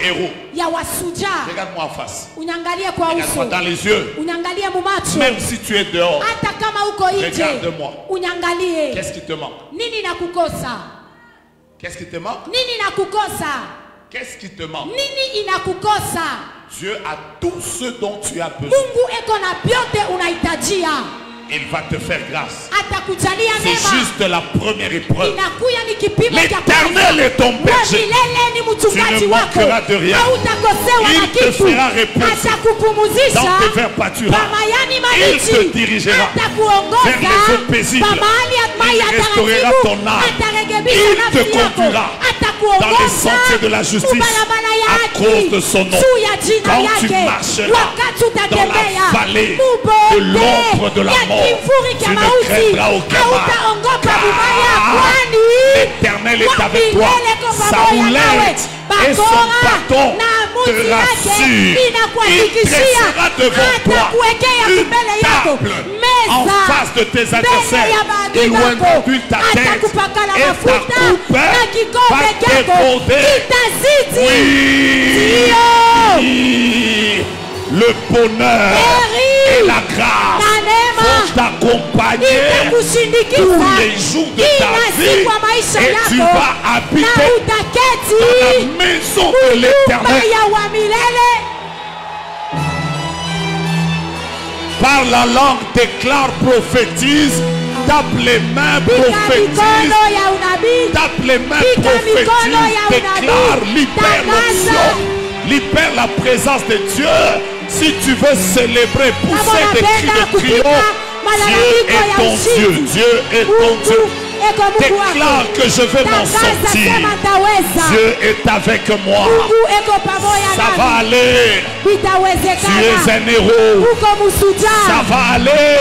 héros. Regarde-moi en face. Regarde-moi dans les yeux. Même si tu es dehors, regarde-moi. Qu'est-ce qui te manque? Qu'est-ce qui te manque? Qu'est-ce qui te manque? Dieu a tout ce dont tu as besoin. Il va te faire grâce. C'est juste la première épreuve. L'Éternel est ton berger. Tu ne manqueras de rien. Il te fera reposer dans tes verts pâturages. Il te dirigera vers les eaux paisibles. Il restaurera ton âme. Il te conduira dans les sentiers de la justice à cause de son nom. Quand tu marcheras dans la vallée de l'ombre de la mort, tu ne craindras aucun mal, car l'Éternel est avec toi. Sa houlette et son bâton te rassurent. Il dressera devant toi une table en face de tes adversaires. Il oindra d'huile ta tête et ta coupe va déborder. Oui, le bonheur et la grâce vont t'accompagner tous les jours de ta vie et tu vas habiter dans la maison de l'Éternel. Par la langue, déclare, prophétise, tape les mains, prophétise, tape les mains, prophétise, déclare, libère l'onction, libère la présence de Dieu. Si tu veux célébrer, pousser des cris de triomphe, Dieu est ton Dieu, Dieu est ton Dieu. Déclare que je vais m'en sortir. Dieu est avec moi. Ça va aller. Tu es un héros. Ça va aller.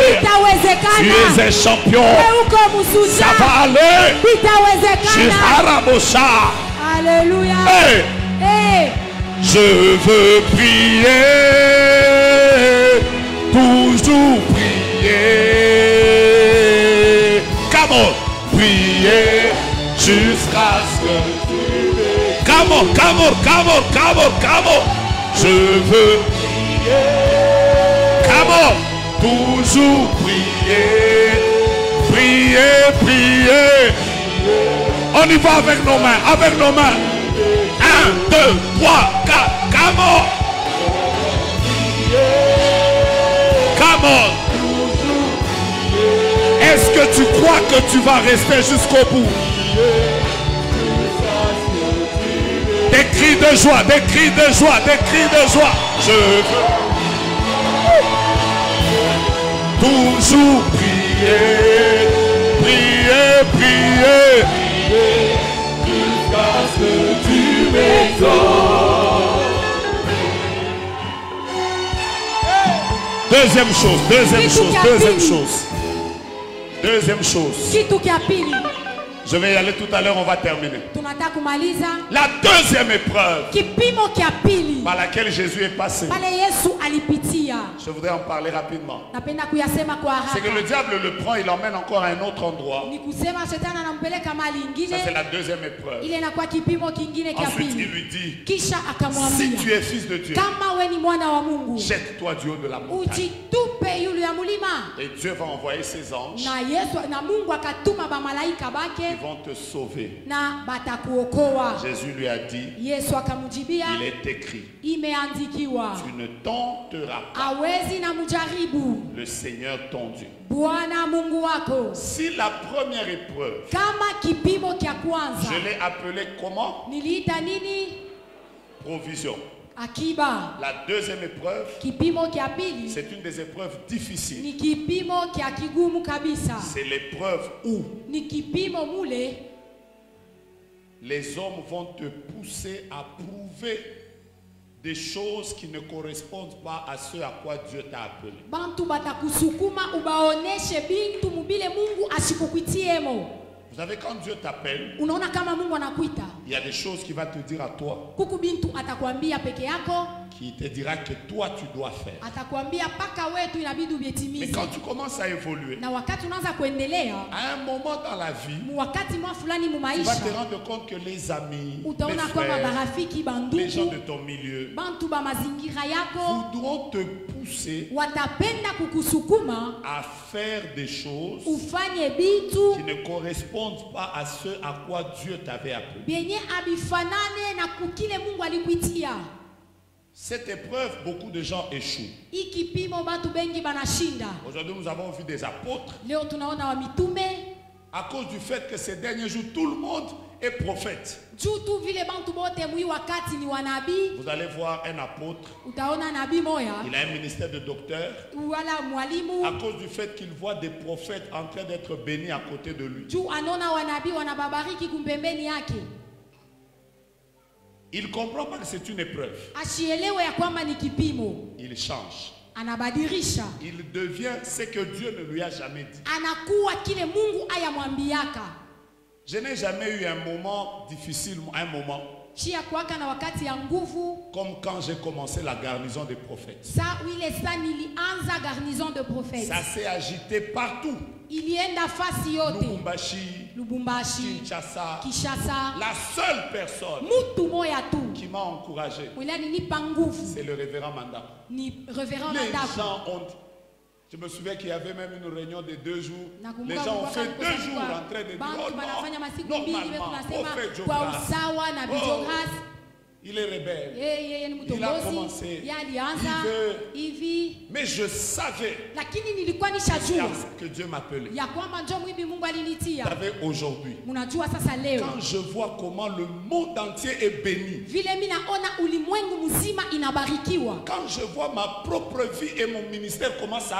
Tu es un champion. Ça va aller. Alléluia. Je veux prier, toujours prier. Come on, prier jusqu'à ce que tu m'aies. Come on, come on, come on, come on, come on. Je veux prier. Come on, toujours prier. Prier, prier. On y va avec nos mains, avec nos mains. 1, 2, 3, 4, come on! Come on! Est-ce que tu crois que tu vas rester jusqu'au bout? Des cris de joie, des cris de joie, des cris de joie. Je veux toujours prier, prier, prier. Jusqu'à ce que tu m'exauces. Deuxième chose, deuxième chose, deuxième chose. Deuxième chose. Je vais y aller tout à l'heure, on va terminer. La deuxième épreuve par laquelle Jésus est passé, Je voudrais en parler rapidement. Napenda kuyasema kwa C'est que haraka. le diable le prend, il l'emmène encore à un autre endroit. Ni kusema shetani anampeleka mahali Ça, ingine, c'est la deuxième épreuve. ile inakuwa kipimo kingine kia Ensuite, il pili. lui dit, Kisha si akamwambia, tu es fils de Dieu, kama we ni mwana wa Mungu, jette-toi du haut de la montagne. ujitupe yule ya mulima. Et Dieu va envoyer ses anges Na Yesu na Mungu akatuma bamalaika qui bake vont te sauver. na batakuokoa. Jésus lui a dit, Yesu akamjibia, il est écrit, imeandikiwa, tu ne tenteras pas hawezi na mjaribu le Seigneur ton Dieu. Bwana Mungu wako. Si la première épreuve, Kama kipimo kia kwanza je l'ai appelée comment? niliita nini? Provision. Akiba. La deuxième épreuve, Kipimo kia pili c'est une des épreuves difficiles. ni kipimo kia kigumu kabisa. C'est l'épreuve où Ni kipimo mule les hommes vont te pousser à prouver des choses qui ne correspondent pas à ce à quoi Dieu t'a appelé. bantu batakusukuma ubaoneshe bintu mubile Mungu asikukwitiemo. Vous savez, quand Dieu t'appelle, Unaona kama Mungu anakuita, il y a des choses qu'il va te dire à toi, kuku bintu atakwambia peke yako, qui te dira que toi tu dois faire. atakwambia paka wetu inabidi Mais ubietimize. quand tu commences à évoluer, Na wakati unaanza kuendelea, à un moment dans la vie, wakati mwa fulani mu tu vas maisha, te rendre compte que les amis, les utaona kwamba frères, barafiki les gens de bandugu, ton milieu bantu ba mazingira yako voudront te pousser watapenda kukusukuma à faire des choses ufanye bitu qui ne correspondent pas à ce à quoi Dieu t'avait appelé. benye abifanane na kukile Mungu alikuitia. Cette épreuve, beaucoup de gens échouent. Iki pimo batu bengi banashinda. Aujourd'hui, nous avons vu des apôtres Leo tunaona wa mitume à cause du fait que ces derniers jours, tout le monde est prophète. juu tu vile bantu bote mwi wakati ni wanabii. Vous allez voir un apôtre, Utaona nabii moya il a un ministère de docteur. wala mwalimu À cause du fait qu'il voit des prophètes en train d'être bénis à côté de lui. juu anaona wanabii wanababariki kumpembeni yake, Il ne comprend pas que c'est une épreuve. ashielewe ya kwamba ni kipimo. Il change. Anabadilisha, Il devient ce que Dieu ne lui a jamais dit. anakuwa kile Mungu ayamwambiaka. Je n'ai jamais eu un moment difficile, un moment, Chia kwaka na wakati ya nguvu comme quand j'ai commencé la garnison des prophètes. sa wile sa nilianza garnison de prophètes. Ça s'est agité partout. Ilienda fasi yote, Lubumbashi, Lubumbashi, Kinshasa. Kishasa. La seule personne Mutu moya tu qui m'a encouragé, mwilani nipa nguvu c'est le révérend Manda. ni reverend Les Mandaku. gens ont... Je me souviens qu'il y avait même une réunion de 2 jours. Les Nakumbuka gens ont kulikuwa fait 2 jours en train de dire, bantu oh banafanya non, masiku mbili hivi normalement, au tunasema fait kwa Jogras, usawa na bijogras. il est rebelle. Yeye ni Il a mtongozi, commencé. yeye alianza Il veut. hivi, Mais je savais lakini nilikuwa nishajua que Dieu m'appelait. ya kwamba njoo mwibi Mungu Vous alinitia. savez, aujourd'hui, Mnajua sasa leo quand je vois comment le monde entier est béni, vile mimi naona ulimwengu mzima inabarikiwa, quand je vois ma propre vie et mon ministère, comment ça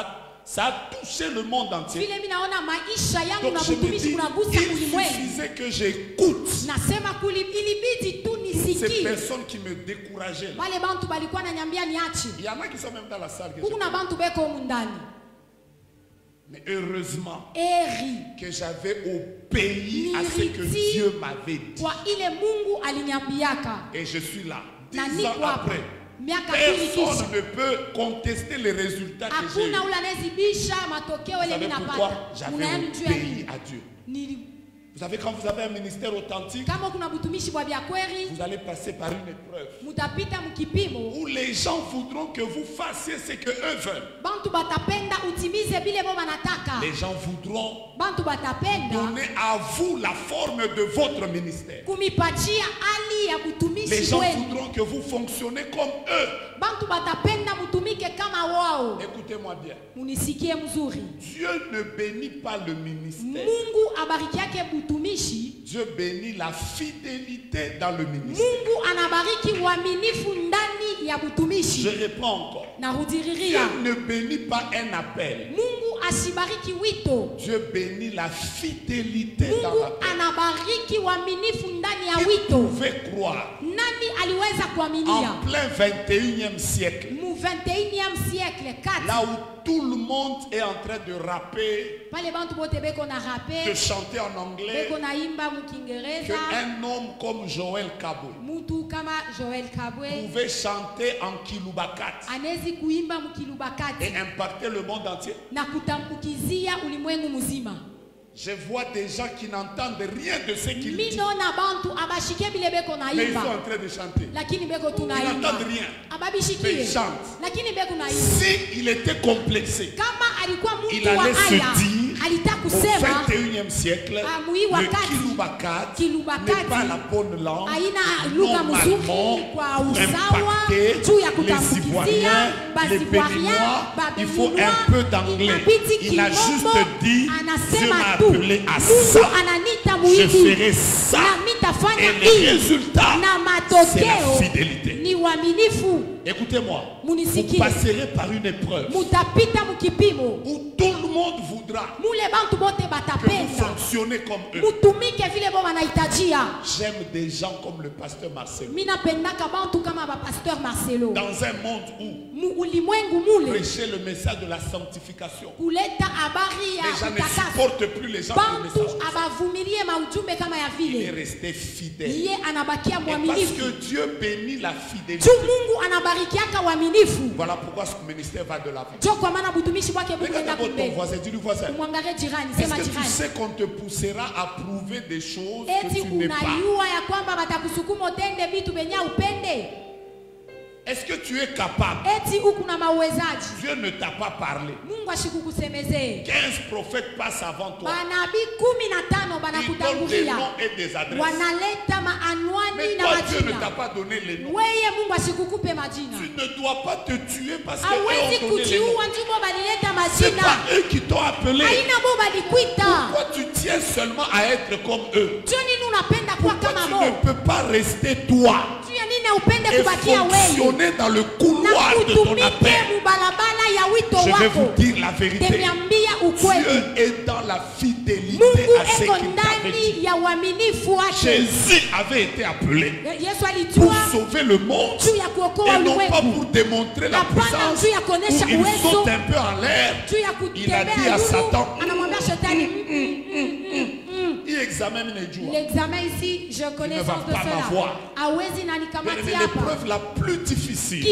a touché le monde entier. vile mimi naona maisha yangu Donc na je me utumishi dis, kunagusa il ulimwengu, suffisait que j'écoute nasema ilibidi tu ces nisikie. personnes qui me décourageaient. Wale bantu balikuwa nanyambia niache, Il y en a qui sont même dans la salle. kuna bantu beko humu ndani. Mais heureusement Eri que j'avais obéi à ce que Dieu m'avait dit. kwa ile Mungu aliniambiaka, Et je suis là. 10 na ans niko hapa après. miaka mbili Personne kisha. ne peut contester les résultats que j'ai Hakuna eus. ule anayezibisha matokeo Vous ile savez mimi pourquoi napata. j'avais Unaona juu ya obéi nini? à Dieu. Nili- Vous savez, quand vous avez un ministère authentique, Kama kuna butumishi bwa bya kweli, vous allez passer par une épreuve mutapita mkipimo, où les gens voudront que vous fassiez ce que eux veulent. bantu batapenda utimize bile bo banataka. Les gens voudront Bantu batapenda donner à vous la forme de votre ministère. kumipatia hali ya Les butumishi gens wenu. voudront que vous fonctionnez comme eux. Bantu batapenda mutumike kama wao. Écoutez-moi bien. Munisikie mzuri. Dieu ne bénit pas le ministère. Mungu abariki yake butumishi. Dieu bénit la fidélité dans le ministère. Mungu anabariki uaminifu ndani ya Je butumishi. réponds encore. Dieu Narudiriria. ne bénit pas un appel. Mungu asibariki wito. Dieu bénit la fidélité dans Mungu l'appel. anabariki uaminifu ndani ya Qui wito. pouvait croire Nani aliweza en kuaminia plein 21e siècle mu 21e siècle 4. Là où tout le monde est en train de rapper, de chanter en anglais, qu'un homme comme Joël Kabwe pouvait chanter en Kilubakat et impacter le monde entier. Je vois des gens qui n'entendent rien de ce qu'il dit. Mais ils sont en train de chanter. Ils n'entendent rien. Mais ils chantent. S'il était complexé, il allait se dire au 21e siècle, le Kilubakat n'est pas la bonne langue. Normalement, pour impacter les Ivoiriens, les Béninois, il faut un peu d'anglais. Il a juste dit, Dieu m'a appelé à ça, je ferai ça, et le résultat, c'est la fidélité. Écoutez-moi, vous passerez par une épreuve où tout le monde voudra que vous fonctionnez comme eux. J'aime des gens comme le pasteur Marcelo. Dans un monde où prêcher le message de la sanctification, les gens ne supportent plus les gens du message. Il est resté fidèle. Et parce que Dieu bénit la fidélité, voilà pourquoi ce ministère va de l'avant. Regarde d'abord ton voisin, dis-lui voisin, est-ce que tu sais qu'on te poussera à prouver des choses que tu n'es pas? Est-ce que tu es capable? Dieu ne t'a pas parlé. 15 prophètes passent avant toi. Ils donnent des noms et des adresses. Mais toi, Dieu ne t'a pas donné les noms. Tu ne dois pas te tuer parce qu'eux ont donné les noms. Ce n'est pas eux qui t'ont appelé. Pourquoi tu tiens seulement à être comme eux? Pourquoi tu ne peux pas rester toi et fonctionner dans le couloir de ton appel? Je vais vous dire la vérité. Dieu est dans la fidélité à ce qu'il t'avait dit. Jésus avait été appelé pour sauver le monde et non pas pour démontrer la puissance où il saute un peu en l'air. Il a dit à Satan, l'examen ici, je connais le sens de cela. L'épreuve la plus difficile,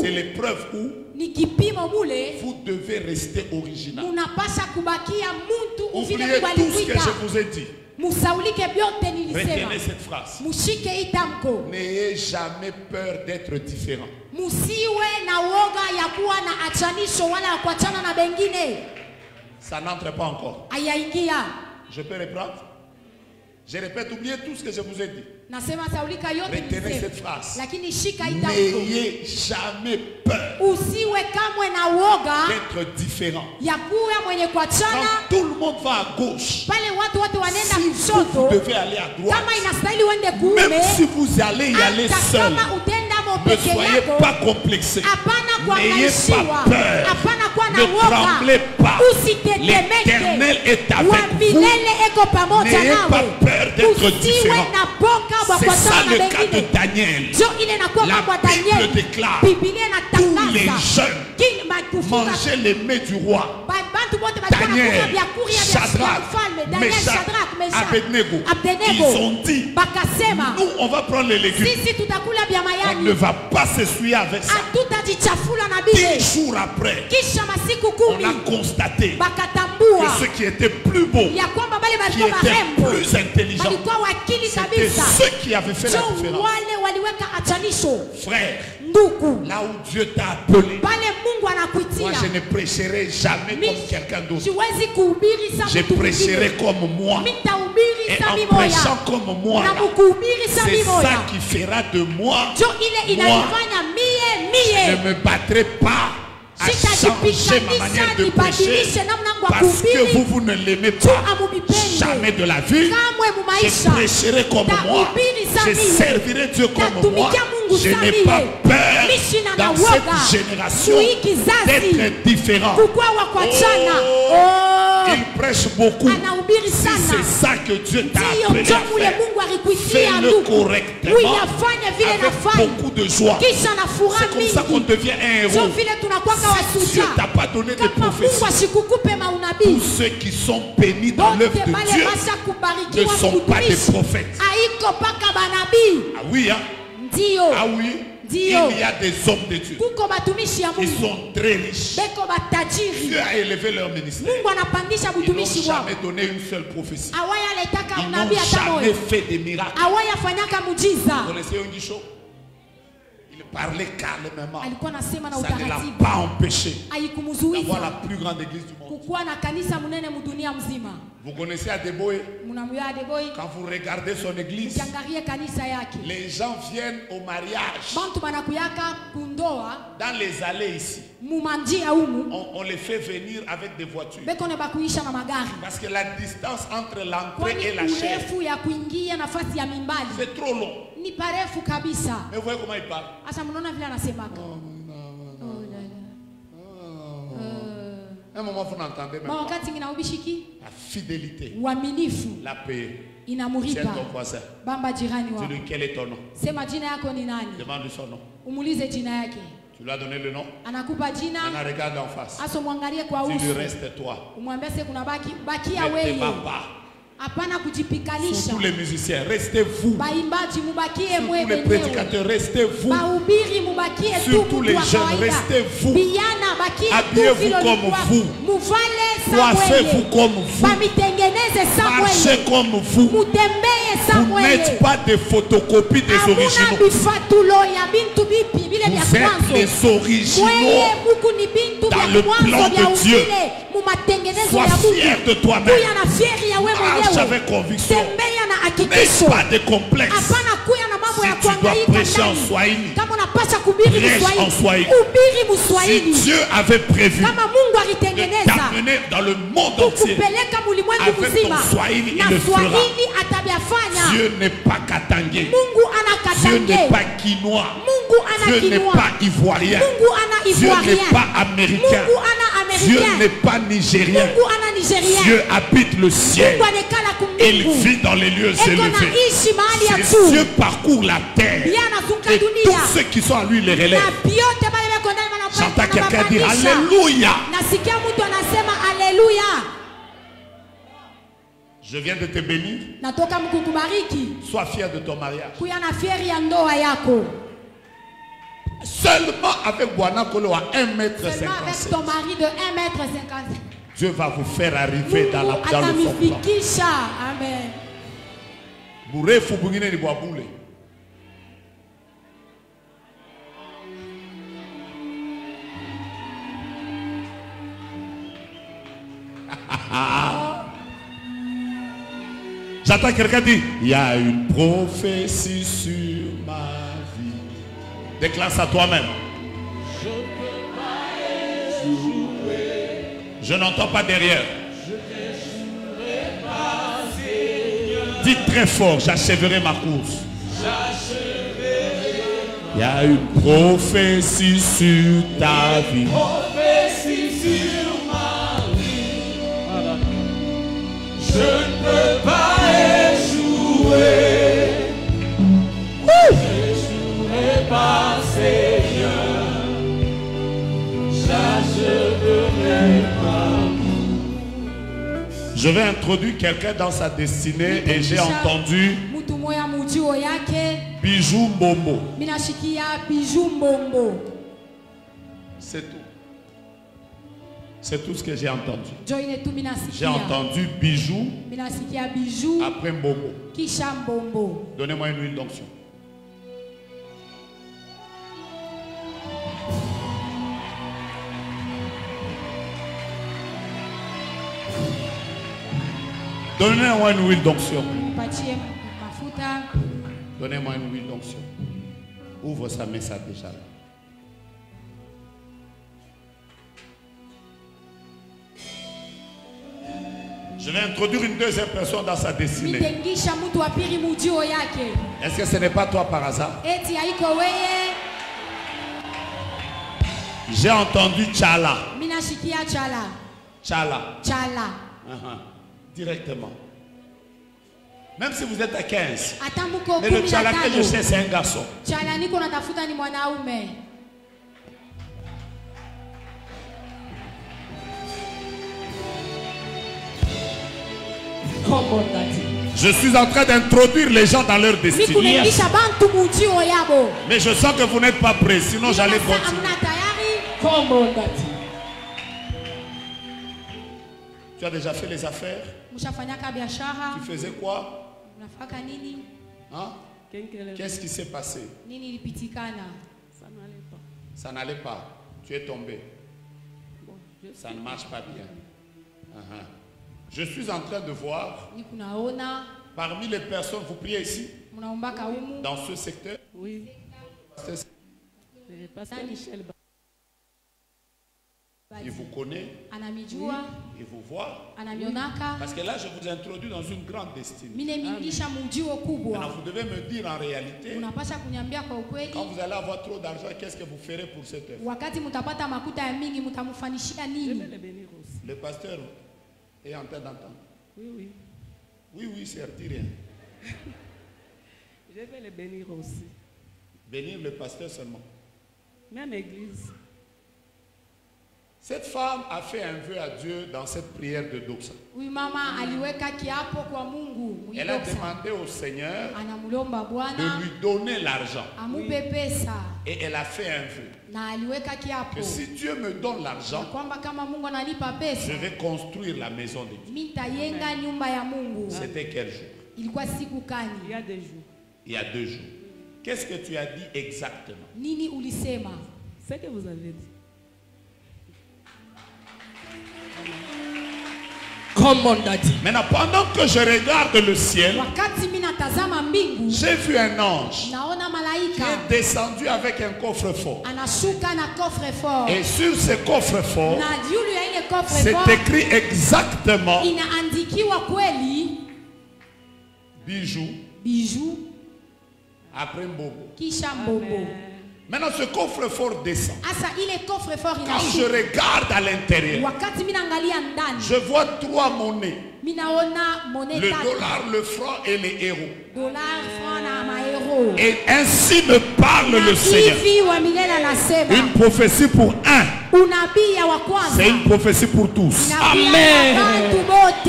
c'est l'épreuve où vous devez rester original. Oubliez tout ce que je vous ai dit. Retenez cette phrase. N'ayez jamais peur d'être différent. Ça n'entre pas encore. Je peux reprendre? Je répète, oubliez tout ce que je vous ai dit. Retenez cette phrase. N'ayez jamais peur d'être différent. Quand tout le monde va à gauche, si vous devez aller à droite, même si vous allez y aller seul, ne soyez pas complexés. N'ayez pas peur. Ne tremblez pas. L'Éternel est avec vous. N'ayez pas peur d'être différent. C'est ça le cas de Daniel. La Bible déclare, tous les jeunes mangeaient les mets du roi. Daniel, Shadrach, Meshach, Abednego, ils ont dit, nous on va prendre les légumes. On ne va pas s'essuyer avec ça. 10 jours après, on a constaté que ceux qui étaient plus beaux, qui étaient plus intelligents, c'était ceux qui avaient fait la différence. Frère, là où Dieu t'a appelé, moi je ne prêcherai jamais comme quelqu'un d'autre. Je prêcherai comme moi. Et en prêchant comme moi, c'est ça qui fera de moi. Je ne me battrai pas à changer ma manière de prêcher parce que vous ne l'aimez pas. Jamais de la vie. Je prêcherai comme moi. Je servirai Dieu comme moi. Je n'ai pas peur dans cette génération d'être différent. Oh. Il prêche beaucoup. Si c'est ça que Dieu t'a appelé à faire, fais-le correctement, avec beaucoup de joie. C'est comme ça qu'on devient un héros. Si Dieu t'a pas donné de prophétie, tous ceux qui sont bénis dans l'œuvre de Dieu ne sont pas des prophètes. Ah oui, hein? Ah oui. Il y a des hommes de Dieu. Ils sont très riches. Dieu a élevé leur ministère. Ils n'ont jamais donné une seule prophétie. Ils n'ont jamais fait des miracles. Vous connaissez Ongisho? Il parlait calmement. Ça ne l'a pas empêché d'avoir la plus grande église du monde. Vous connaissez Adeboye? Quand vous regardez son église, les gens viennent au mariage. Dans les allées ici, on les fait venir avec des voitures. Parce que la distance entre l'entrée et la chaise, c'est trop long. Mais vous voyez comment il parle? Un moment vous n'entendez même pas. La fidélité, la paix. C'est ton voisin. Dis-lui quel est ton nom. Demande-lui son nom. Tu lui as donné le nom. On regarde en face. Dis-lui reste toi. Ne te bats pas. Tous les musiciens, restez-vous. Tous les prédicateurs, restez-vous. Surtout les jeunes, restez-vous. Habillez-vous comme vous. Coiffez-vous comme vous. Marchez comme vous. Vous n'êtes pas des photocopies des originaux. Vous êtes les originaux dans le plan de Dieu. Sois fier de toi-même. Marche avec conviction. N'aie pas de complexe. Si tu dois prêcher en Swahili, prêche en Swahili. Si Dieu avait prévu de t'amener dans le monde entier avec ton Swahili, il le fera. Dieu n'est pas Katangé. Dieu n'est pas Quinois. Dieu n'est pas Ivoirien. Dieu n'est pas Américain. Dieu n'est pas Nigérien. Dieu habite le ciel. Il vit dans les lieux élevés. Si Dieu parcourt la terre et tous ceux qui sont à lui les relèvent. J'entends quelqu'un dire Alléluia. Je viens de te bénir. Sois fier de ton mariage. Seulement avec Boanakolo à 1,57 m. Avec ton mari de 1,57 m. Dieu va vous faire arriver dans le son plan. Amen. J'entends quelqu'un dire, il y a une prophétie sur ma vie. Déclare ça toi-même. Je n'entends pas derrière. Dites très fort, j'achèverai ma course. Il y a une prophétie sur ta vie. Prophétie sur ma vie. Voilà. Je ne peux pas échouer. Je n'échouerai pas, Seigneur. J'achèverai ma course. Je vais introduire quelqu'un dans sa destinée et j'ai entendu Bijou Mbombo. C'est tout. C'est tout ce que j'ai entendu. J'ai entendu Bijou après Mbombo. Donnez-moi une huile d'onction. Donnez-moi une huile d'onction. Donnez-moi une huile d'onction. Ouvre sa main, ça déjà là. Je vais introduire une deuxième personne dans sa destinée. Est-ce que ce n'est pas toi par hasard? J'ai entendu Tchala. Tchala. Directement. Même si vous êtes à 15. Mais le tchala que je sais, c'est un garçon. Je suis en train d'introduire les gens dans leur destinée. Mais je sens que vous n'êtes pas prêts, sinon j'allais continuer. Tu as déjà fait les affaires? Tu faisais quoi? Hein? Qu'est-ce qui s'est passé? Ça n'allait pas. Tu es tombé. Ça ne marche pas bien. Je suis en train de voir parmi les personnes, vous priez ici, dans ce secteur. Oui. Il vous connaît, il vous voit. Parce que là, je vous introduis dans une grande destinée. Maintenant, vous devez me dire en réalité, quand vous allez avoir trop d'argent, qu'est-ce que vous ferez pour cette œuvre? Le pasteur est en train d'entendre. Oui, oui. Oui, oui, c'est rien. Je vais les bénir aussi. Bénir le pasteur seulement. Même église. Cette femme a fait un vœu à Dieu dans cette prière de Doxa. Oui, maman, elle a demandé au Seigneur de lui donner l'argent. Oui. Et elle a fait un vœu. Que si Dieu me donne l'argent, je vais construire la maison de Dieu. C'était quel jour? Il y a 2 jours. Il y a 2 jours. Qu'est-ce que tu as dit exactement? C'est ce que vous avez dit. Maintenant, pendant que je regarde le ciel, j'ai vu un ange qui est descendu avec un coffre-fort. Et sur ce coffre-fort, c'est écrit exactement bijoux après Mbobo. Maintenant, ce coffre-fort descend. Quand je regarde à l'intérieur, je vois 3 monnaies. Le dollar, le franc et les héros. Et ainsi me parle le Seigneur. Une prophétie pour un. C'est une prophétie pour tous. Amen.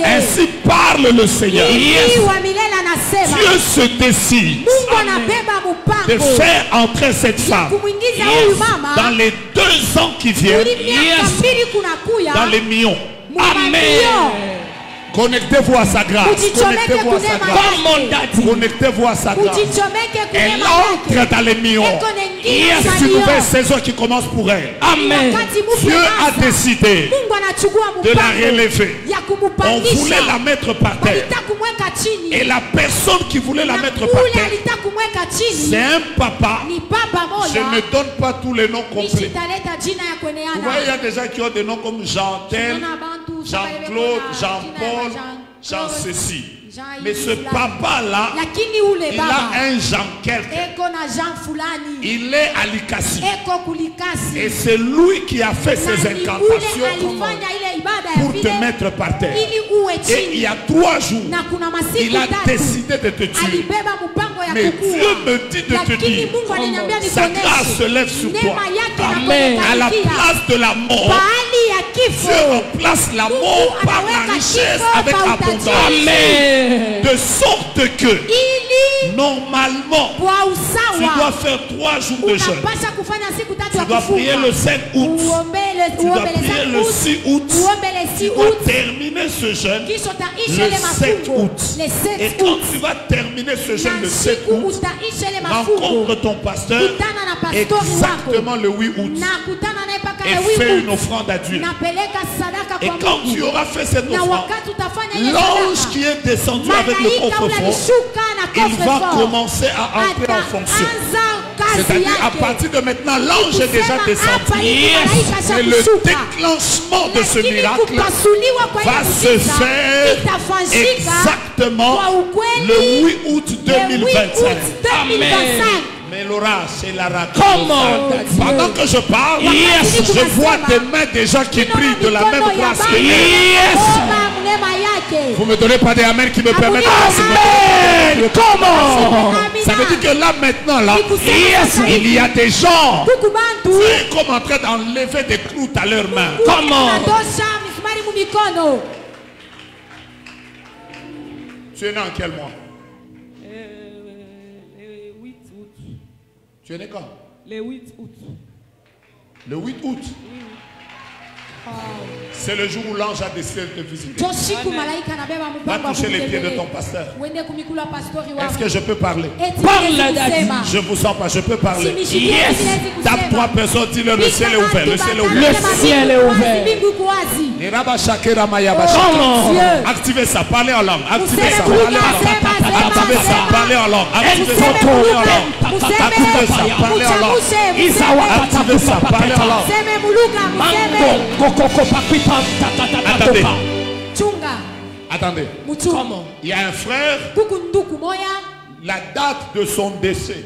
Ainsi parle le Seigneur. Dieu se décide de faire entrer cette femme dans les 2 ans qui viennent, dans les millions. Amen. Connectez-vous à sa grâce. Connectez-vous à sa grâce. Connectez-vous à sa grâce. Elle entre dans les millions. C'est une nouvelle saison qui commence pour elle. Amen. Dieu a décidé de la relever. On voulait la mettre par terre. Et la personne qui voulait la mettre par terre, c'est un papa. Je ne donne pas tous les noms complets. Vous voyez, il y a des gens qui ont des noms comme Jean-Tel, Jean-Claude, Jean-Paul, Jean ceci. Mais ce papa-là, il a un Jean quelqu'un. Il est à Likasi. Et c'est lui qui a fait ces incantations pour te mettre par terre. Et il y a 3 jours, il a décidé de te tuer. Mais Dieu me dit de te dire, sa grâce se lève sur toi. Amen. À la place de la mort, Dieu remplace la mort par la richesse avec abondance. Amen. De sorte que normalement tu dois faire 3 jours de jeûne. Tu dois prier le 5 août. Tu dois prier le 6 août. Tu dois terminer ce jeûne le 7 août. Et quand tu vas terminer ce jeûne le 7 août, rencontre ton pasteur exactement le 8 août et fais une offrande à Dieu. Et quand tu auras fait cette offrande, l'ange qui est descendu avec le coffre-fort, il va commencer à entrer en fonction. C'est-à-dire à partir de maintenant, l'ange est déjà descendu. Et le déclenchement de ce miracle va se faire exactement le 8 août 2025. Amen. Mais Laura, c'est la raconte. Comment? Pendant que je parle, je vois des mains des gens qui prient de la même grâce que vous me donnez pas des amen qui me permettent de Amen. Comment? Ça veut dire que là maintenant, là, il y a des gens comme en train d'enlever des clous à leurs mains. Comment? Tu es né en quel mois? Le 8 août. Tu es né quand? Le 8 août. Le 8 août. C'est le jour où l'ange a décidé de te visiter. Va toucher les pieds de ton pasteur. Est-ce que je peux parler? Parle, Je vous sens pas, je peux parler. Yes. Tape 3 personnes, dis-le, le ciel est ouvert. Le ciel est ouvert. Le ciel est ouvert. Comment? Activez ça, parlez en langue. Activez ça, parlez en langue. Activez ça, parlez en langue. Activez ça, parlez en langue. Activez ça, parlez en langue. Activez ça, parlez en langue. Attendez. Attendez. Comment? Il y a un frère, la date de son décès,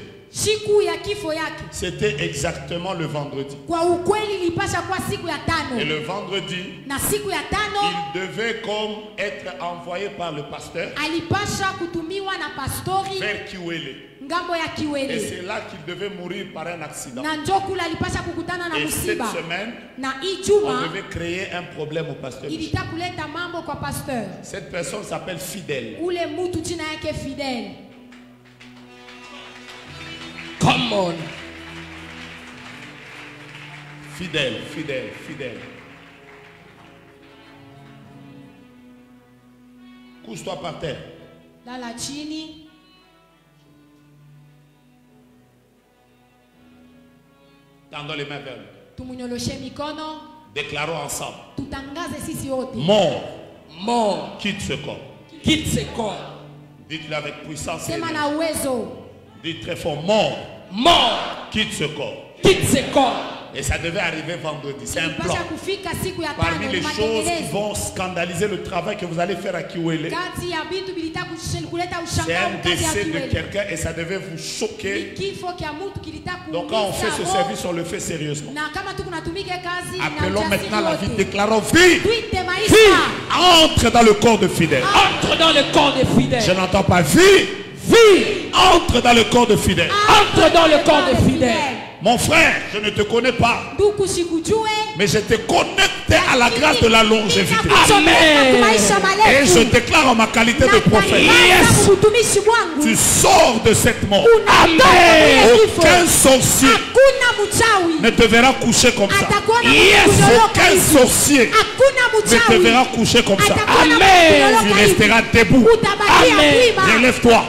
c'était exactement le vendredi. Et le vendredi, il devait comme être envoyé par le pasteur vers Kiwele. Et c'est là qu'il devait mourir par un accident. Et cette semaine, on devait créer un problème au pasteur. Cette personne s'appelle Fidèle. Come on. Fidèle, fidèle, fidèle. Couche-toi par terre. Tendons les mains vers lui. Déclarons ensemble. Mort. Mort. Quitte ce corps. Quitte ce corps. Dites-le avec puissance. Dites très fort. Mort. Mort. Quitte ce corps. Quitte ce corps. Et ça devait arriver vendredi. C'est un plan. Parmi les choses qui vont scandaliser le travail que vous allez faire à Kiwele, c'est un décès de quelqu'un et ça devait vous choquer. Donc quand on fait ce service, on le fait sérieusement. Appelons maintenant la vie. Déclarons vie. Vie. Entre dans le corps de fidèle. Entre dans le corps de fidèle. Je n'entends pas vie. Vie. Entre dans le corps de fidèle. Entre dans le corps de fidèle. Mon frère, je ne te connais pas, mais je te connecte à la grâce de la longévité. Amen. Et je déclare en ma qualité de prophète, yes, tu sors de cette mort. Amen. Aucun sorcier ne te verra coucher comme ça. Yes. Aucun sorcier ne te verra coucher comme ça. Amen. Tu resteras debout. Amen. Relève-toi.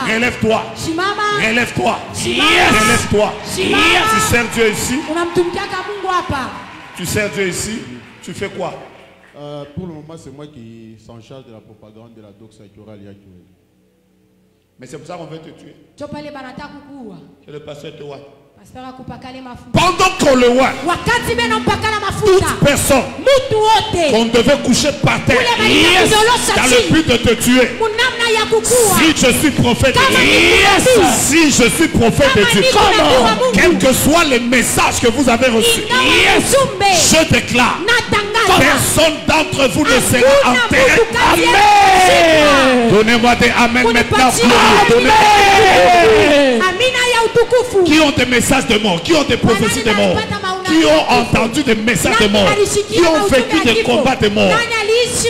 Relève-toi. Relève-toi. Relève-toi. Tu sers Dieu ici. Tu sers Dieu ici. Tu fais quoi? Pour le moment, c'est moi qui s'en charge de la propagande de la doxa électorale. Mais c'est pour ça qu'on veut te tuer. Que le pasteur te voit. Pendant qu'on le voit, toute personne qu'on devait coucher par terre dans le but de te tuer, si je suis prophète de Dieu, si je suis prophète de Dieu, quels que soient les messages que vous avez reçus, je déclare, personne d'entre vous ne sera enterré. Amen. Donnez-moi des amen maintenant. Qui ont des messages de mort, qui ont des prophéties de mort, qui ont entendu des messages de mort, qui ont vécu des combats de mort,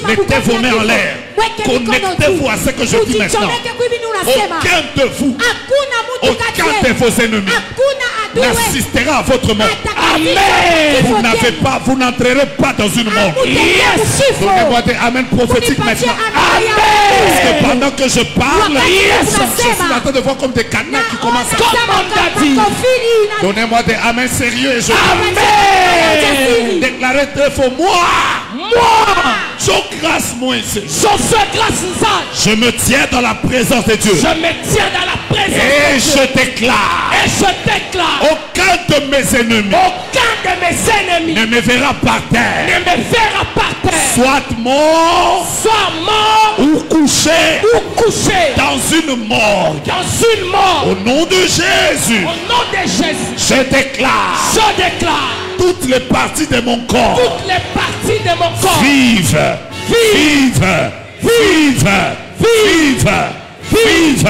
mettez vos mains en l'air. Connectez-vous à ce que je dis maintenant. Aucun de vous, aucun de vos ennemis n'assistera à votre mort. Amen. Vous n'entrerez pas dans une mort. Donnez-moi des amen prophétiques maintenant. Parce que pendant que je parle, je suis en train de voir comme des canards qui commencent à... Donnez-moi des amen sérieux et je... Amen. Déclarez très fort. Je grâce moi ici. Je me tiens dans la présence de Dieu. Je me tiens dans la présence de Dieu. Et je déclare. Et je déclare. Aucun de mes ennemis. Aucun de mes ennemis. Ne me verra par terre. Ne me verra par terre. Soit mort. Soit mort. Ou couché. Ou couché. Dans une mort. Dans une mort. Au nom de Jésus. Au nom de Jésus. Je déclare. Je déclare. Toutes les parties de mon corps. Toutes les parties de mon corps. Vive. Vive. Vive. Vive. Vive.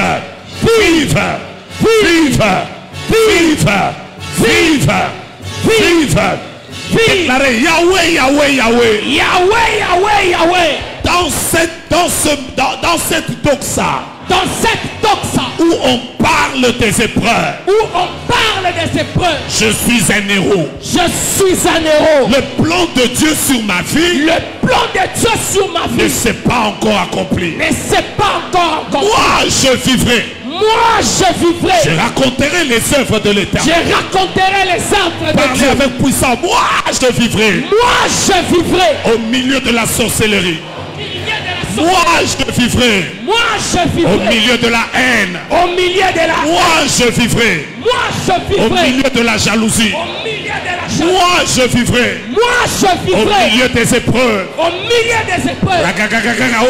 Vive. Vive. Vive. Vive. Vive. Déclarez Yahweh, Yahweh, Yahweh. Yahweh, Yahweh, Yahweh. Dans cette doxa. Dans cette doxa. Où on parle des épreuves. Où on parle des épreuves. Je suis un héros. Je suis un héros. Le plan de Dieu sur ma vie. Le plan de Dieu sur ma vie. Ne s'est pas encore accompli. Ne s'est pas encore accompli. Moi, je vivrai. Moi, je vivrai. Je raconterai les œuvres de l'Éternel. Je raconterai les œuvres de Parlez Dieu. avec puissance. Moi, je vivrai. Moi, je vivrai. Au milieu de la sorcellerie. Moi, je vivrai. Moi, je vivrai. Au milieu de la haine. Au milieu de la haine. Moi, je vivrai. Moi, je vivrai. Au milieu de la jalousie. Au milieu de la jalousie. Moi, je vivrai. Moi, je Au vivrai. milieu des épreuves. Au milieu des épreuves.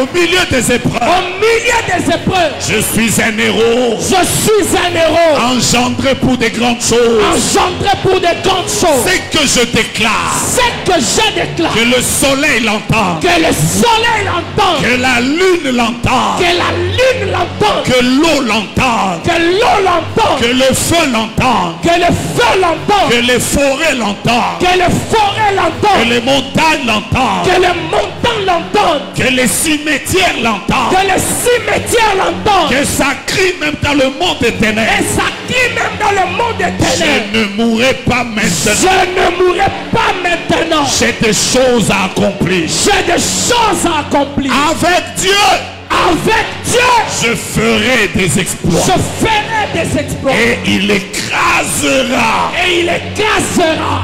Au milieu des épreuves. Au milieu des épreuves. Je suis un héros. Je suis un héros. Engendré pour des grandes choses. Engendré pour des grandes choses. C'est que je déclare. C'est que je déclare. Que le soleil l'entend. Que le soleil l'entend. Que la lune l'entend. Que la lune l'entend. Que l'eau l'entend. Que l'eau l'entend. Que le feu l'entend. Que le feu l'entend. Que les forêts l'entendent. Que les forêts l'entendent. Que les montagnes l'entendent. Que les montagnes l'entendent. Que les cimetières l'entendent. Que les cimetières l'entendent. Que ça crie même dans le monde des ténèbres. Et ça crie même dans le monde des ténèbres. Je ne mourrai pas maintenant. Je ne mourrai pas maintenant. J'ai des choses à accomplir. J'ai des choses à accomplir. Avec Dieu. Avec Dieu. Je ferai des exploits. Je ferai des exploits. Et il écrasera. Et il écrasera.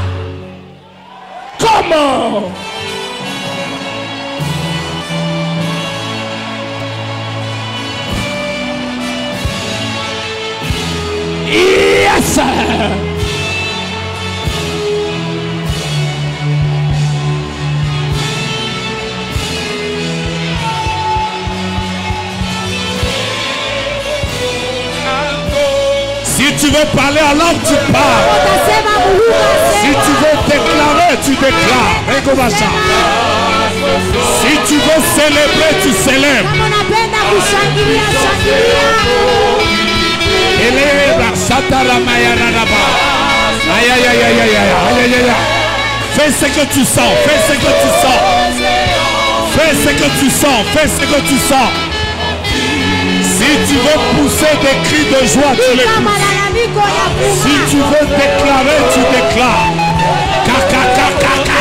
Comment? Yes, sir. Si tu veux parler alors tu parles. Si tu veux déclarer, tu déclares. Si tu veux célébrer, tu célèbres. Aïe aïe aïe aïe aïe aïe aïe. Fais ce que tu sens, fais ce que tu sens. Fais ce que tu sens, fais ce que tu sens. Si tu veux pousser des cris de joie, tu les pousses. Si tu veux déclarer, tu déclares. Kaka kaka kaka.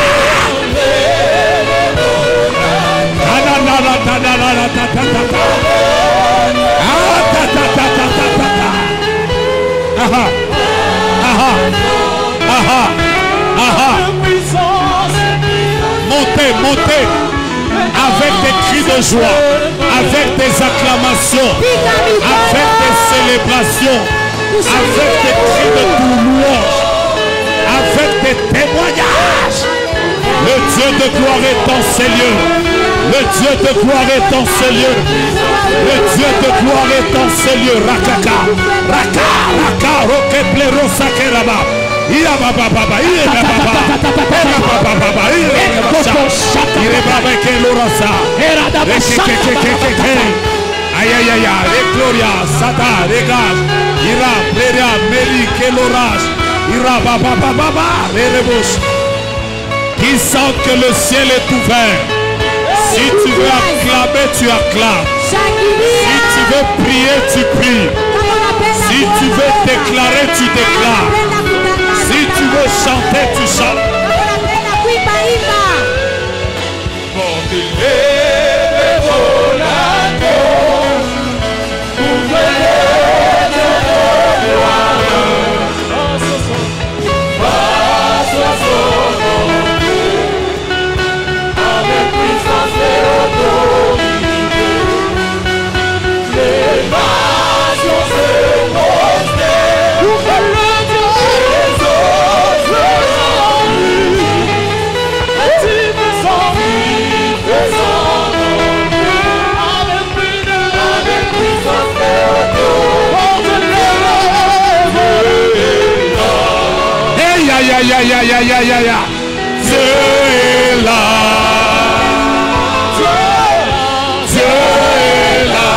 Montez, montez avec des cris de joie, avec des acclamations, avec des célébrations, avec des cris de louange, avec des témoignages. Le Dieu de gloire est dans ces lieux. Le Dieu de gloire est dans ces lieux. Le Dieu de gloire est dans ces lieux. Rakaka, raka, raka, roke plero sakeraba. Ira baba baba, ira baba, ira baba baba, ira baba kelorasa. Aïe aïe aïe, les gloria, sata, regas, ira pleria, meli keloras, ira baba baba, les rebos. Qui sentent que le ciel est ouvert. Si tu veux acclamer, tu acclames. Si tu veux prier, tu pries. Si tu veux déclarer, tu déclares. Si tu veux chanter, tu chantes. aïe, aïe, aïe, aïe, aïe, aïe. Dieu est là. Dieu est là.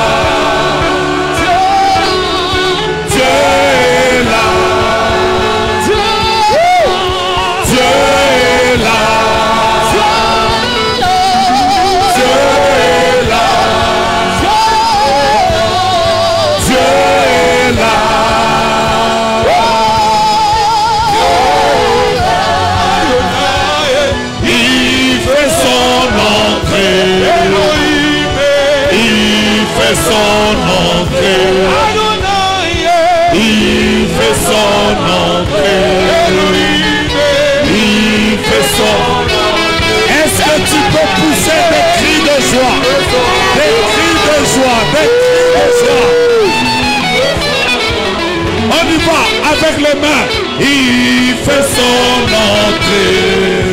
Dieu est là. Dieu est là. Dieu est là. Dieu est là. Il fait son entrée. Il fait son entrée. Il fait son entrée. Il fait son entrée. Est-ce que tu peux pousser des cris de joie? Des cris de joie, des cris de joie. On y va avec les mains. Il fait son entrée.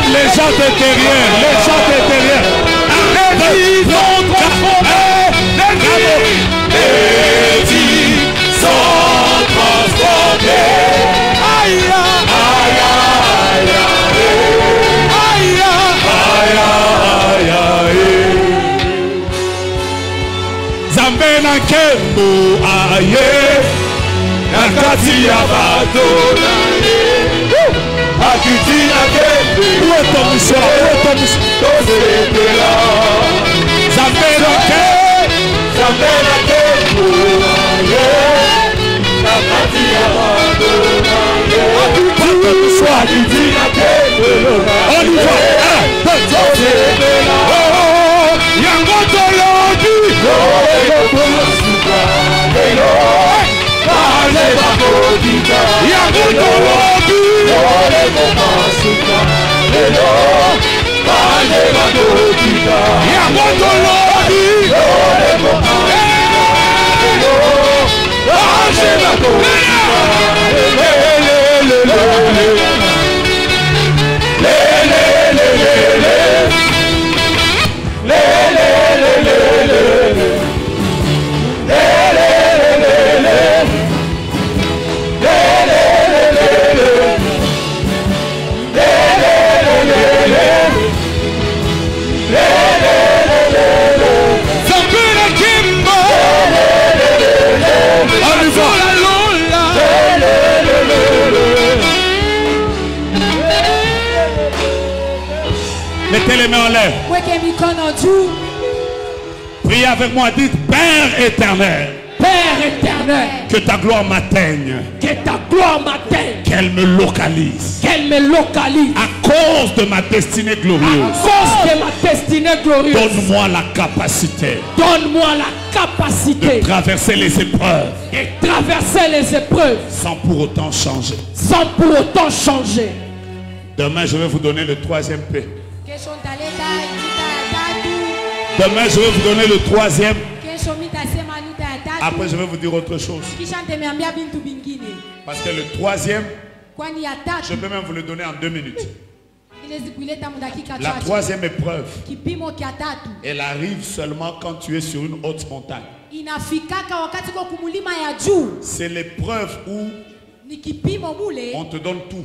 Les gens de derrière, les gens de derrière. Les vies sont transformées. Les vies sont transformées. Aïe, aïe, aïe, aïe, aïe, aïe, aïe. Zambé na kembo aye, nakati ya bato na ye. Akitina kembe, où est ton mission? Où est ton mission? Tosete la, Zambé na kembo aye, nakati ya bato na ye. Akitina kembe, on y va. Tosete la, yango tologi, yango tologi. Mettez les mains en l'air. Priez avec moi, dites Père éternel. Père éternel. Que ta gloire m'atteigne. Que ta gloire m'atteigne. Qu'elle me localise. Qu'elle me localise. À cause de ma destinée glorieuse. À cause de ma destinée glorieuse. Donne-moi la capacité. Donne-moi la capacité. De traverser les épreuves. De traverser les épreuves. Sans pour autant changer. Sans pour autant changer. Demain, je vais vous donner le 3e P. Demain, je vais vous donner le 3e Après, je vais vous dire autre chose. kisha nitameambia bintu bingine. Parce que le troisième, Kwani ya tatu je peux même vous le donner en 2 minutes. inaweza kuileta mudakika La chache. troisième épreuve, Kipimo kia tatu elle arrive seulement quand tu es sur une haute montagne. inafikaka wakati kwa kumulima ya juu. C'est l'épreuve où Ni kipimo mule. on te donne tout.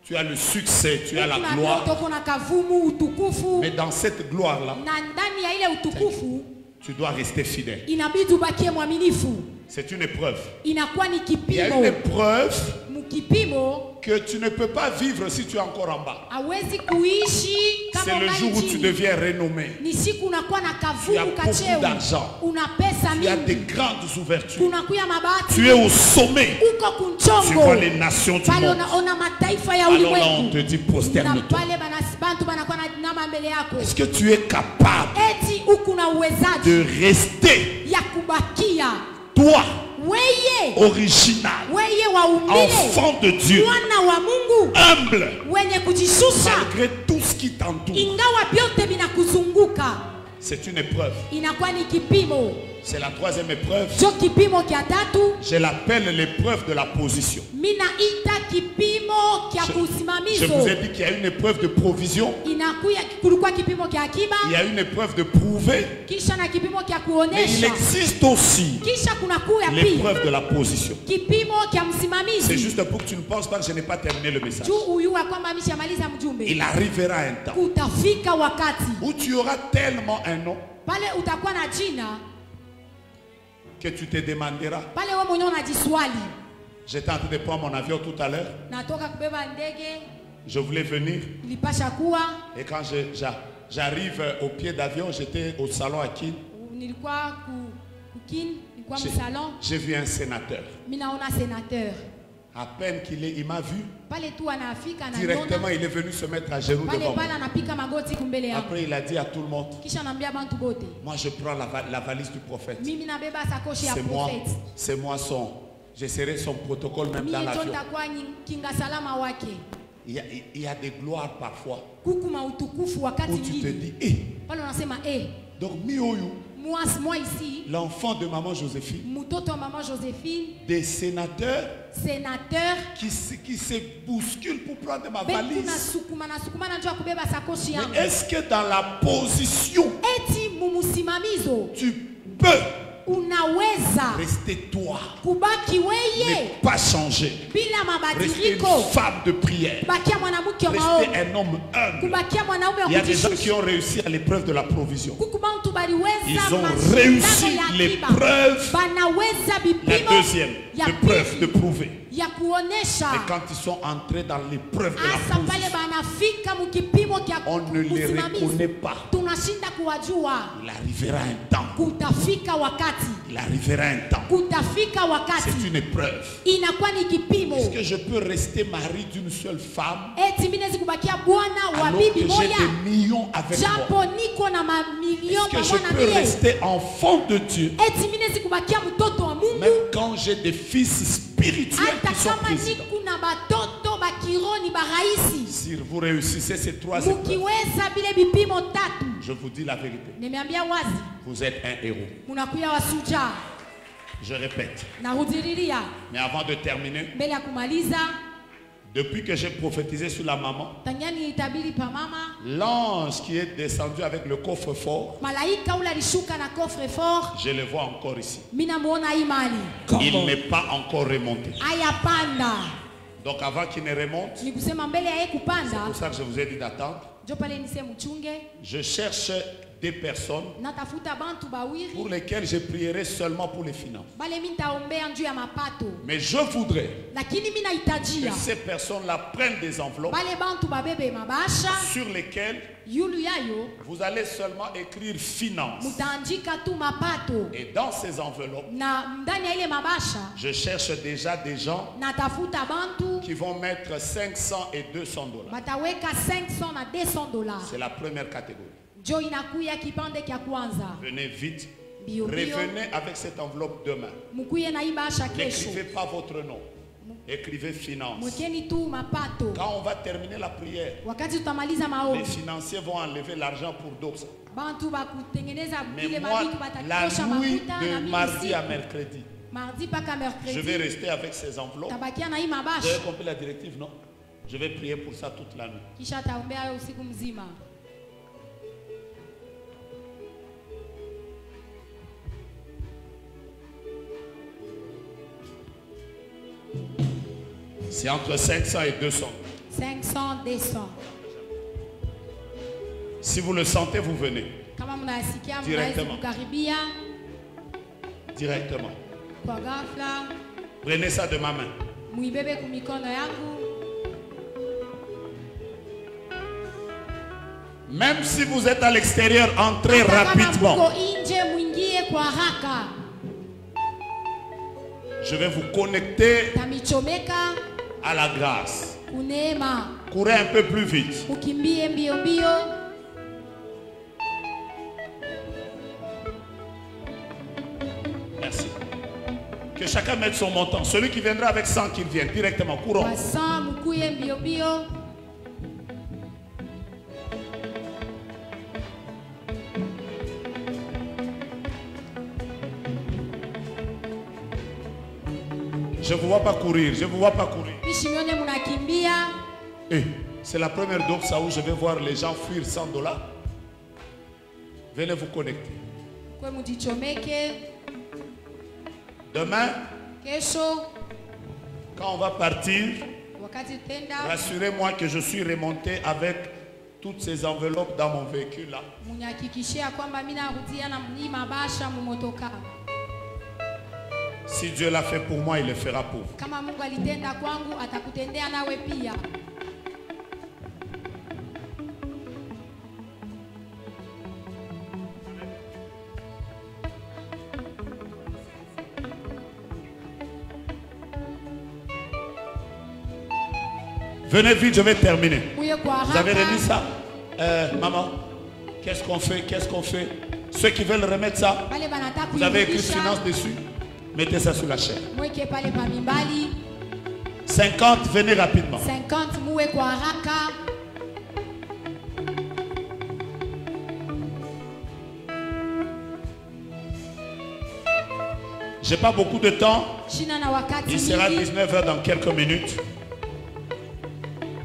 Tu as le succès, tu as la Kuna gloire. ndoto, kuna kavumu, utukufu. Mais dans cette gloire-là, Na ndani ya ile utukufu tu dois rester fidèle. inabidi ubakie mwaminifu. C'est une épreuve. Inakuwa ni Il y a une kipimo. épreuve Mkipimo que tu ne peux pas vivre si tu es encore en bas. hawezi kuishi C'est kama le jour où ungali tu chini. deviens renommé. Ni siku unakuwa na Tu as kavumu beaucoup kacheu. d'argent. Una pesa Tu as des mingi. grandes ouvertures. Kunakuya mabati. Tu es au sommet. Uko Tu kunchongo. vois les nations du Pale monde. unaona mataifa ya Alors là, on ulimwengu. te dit Na prosterne-toi. pale bantu banakuwa na nama mbele yako. Est-ce que tu es capable Eti uko na uwezaji de rester, ya kubakia toi, weye original, weye wa umbile enfant de Dieu, mwana wa Mungu humble, wenye kujishusha malgré tout ce qui t'entoure? ingawa vyote vinakuzunguka. C'est une épreuve. Inakuwa ni kipimo. C'est la troisième épreuve. Jo kipimo kia tatu Je l'appelle l'épreuve de la position. mina ita kipimo kia Je vous kusimamizo. ai dit qu'il y a une épreuve de provision. Inakuya kulikuwa kipimo kia akiba, Il y a une épreuve de prouver. kisha na kipimo kia Mais il kuonesha, existe aussi kisha kunakuya pia l'épreuve de la position. kipimo kia C'est msimamizi. juste pour que tu ne penses pas que je n'ai pas terminé le message. Juu uyua kwamba ameshamaliza mjumbe. Il arrivera un temps Kutafika wakati où tu auras tellement un nom pale utakuwa na jina que tu te demanderas. pale wewe mwenyewe unajiswali, J'étais en train de prendre mon avion tout à l'heure. natoka kubeba ndege, Je voulais venir. nilipasha kuwa Et quand j'arrive au pied d'avion, j'étais au salon à Kin. nilikuwa kukini, nilikuwa msalon, J'ai vu un sénateur. mimi naona senateur À peine il m'a vu, pale tu anafika na directement niona il est venu se mettre à genoux pale devant moi. pale anapika magoti kumbele yangu, Après il a dit à tout le monde, kisha naambia bantu bote, moi je prends la valise du prophète. mimi nabeba sakoshi ya C'est prophet, moi je serai son protocole même dans mimi l'avion. nitakuwa kinga salama wake. Il y a des gloires parfois Kuku mautukufu wakati où tu te mwingine dis, pale unasema donc Mioyo, moi ici l'enfant de maman Joséphine, mtoto wa mama Joséphine, des sénateurs sénateur qui se bousculent pour prendre ma betu valise. nasukuma na njoo kubeba sakoshi yangu. Mais est-ce que dans la position, Eti mumusimamizo tu peux unaweza rester toi, kubaki ne weye pas changer, bila rester une mabadiliko, femme de prière, kubakia mwanamke wa rester maombi, un homme humble? kubakia mwanaume Il y wa a des gens qui kujishusha. ont réussi à l'épreuve de la provision. Kuku bantu Ils baliweza ont mashindano réussi ya akiba, l'épreuve, banaweza la vipimo deuxième, ya l'épreuve de pili prouver. ya kuonesha. Mais quand ils sont entrés dans l'épreuve de Asa la pale position, banafika mukipimo kya on ne les usimamizi, reconnaît pas. tunashinda kuwajua. Il arrivera un temps, Kutafika wakati, il arrivera un temps. kutafika C'est wakati une épreuve. inakuwa ni kipimo. Est-ce que je peux rester mari d'une seule femme Eti mimi naweza kubakia bwana wa alors bibi que j'ai moja des millions avec moi? japo niko na mamilioni Est-ce que je pamoja na peux mie. rester enfant de Dieu Eti mimi naweza kubakia mtoto wa Mungu même quand j'ai des fils spirituels hata qui sont kama présidents? niko na batoto bakironi baraisi. Si vous réussissez ces trois épreuves, Mukiweza bile vipimo tatu, je vous dis la vérité, nimeambia wazi, vous êtes un héros. munakuya wasuja. Je répète. Narudilia Mais avant de terminer, mbele ya kumaliza, depuis que j'ai prophétisé sur la maman, tanyani itabiri pa mama, l'ange qui est descendu avec le coffre-fort, malaika ule alishuka na coffre fort, je le vois encore ici. mina muona imani Il n'est pas encore remonté. ayapanda. Donc avant qu'il ne remonte, Ni kusema mbele ya yeye c'est kupanda, pour ça que je vous ai dit d'attendre. jo pale nise mchunge, Je cherche des personnes natafuta bantu bawiri pour lesquelles je prierai seulement pour les finances. bale mimi nitaombea njuu ya mapato, Mais je voudrais lakini mimi que nahitajia ces personnes-là prennent des enveloppes bale bantu babebe mabasha sur lesquelles yulu yayo, vous allez seulement écrire finances. mutaandika tu mapato, Et dans ces enveloppes, na ndani ya ile mabasha je cherche déjà des gens natafuta bantu qui vont mettre 500 et 200 dollars. bataweka 500 na 200 dollars. C'est la première catégorie. Jo inakuya kipande kya kwanza, Venez vite. bio bio, Revenez avec cette enveloppe demain. mukuye na ibasha kesho, N'écrivez pas votre nom. Écrivez finance. Mwekeni tu mapato. Quand on va terminer la prière, Wakati tutamaliza les maombi. financiers vont enlever l'argent pour Doxa. Bantu bakutengeneza Mais ile moi, mabitu la batakosha nuit mafuta de na mimi mardi à siku. mercredi, Mardi paka mercredi. je vais rester avec ces enveloppes. Tabakia na hii Vous mabashi. avez compris la directive, non? Je vais prier pour ça toute la nuit. Kisha taombea usiku mzima. C'est entre 500 et 200. 500 200. Si vous le sentez, vous venez. Kama mnasikia mnaweza Directement. kukaribia Directement. kwa ghafla, Prenez ça de ma main. muibebe kumikono yangu. Même si vous êtes à l'extérieur, entrez Hata kama rapidement. mko nje muingie kwa haraka. Je vais vous connecter Tamichomeka à la grâce. kuneema. Courez un peu plus vite. Ukimbie mbio mbio. Merci. Que chacun mette son montant. Celui qui viendra avec 100, qu'il vienne directement. Courons. Kwa saa mkuye mbio mbio. Je ne vous vois pas courir. Je ne vous vois pas courir. Mishimione munakimbia. Eh, c'est la première doxa où je vais voir les gens fuir $100. Venez vous connecter. Kwe mujichomeke. Demain, Kesho quand on va partir, wakati tenda rassurez-moi que je suis remonté avec toutes ces enveloppes dans mon véhicule là. munyakikishia kwamba mimi narudia na mnyi mabasha mumotoka. Si Dieu l'a fait pour moi, il le fera pour vous. Kama Mungu alitenda kwangu atakutendea nawe pia. Venez vite, je vais terminer. Muye kwa Vous avez haraka. remis ça? Maman, qu'est-ce qu'on fait? Qu'est-ce qu'on fait? Ceux qui veulent remettre ça, Pale banataka vous avez écrit kuirudisha. finance dessus. Mettez ça sur la chaîne. Mweke pale pa mimbali. 50, venez rapidement. 50 muwe kwa haraka. J'ai pas beaucoup de temps. Shina na wakati Il sera mingi. 19h dans quelques minutes.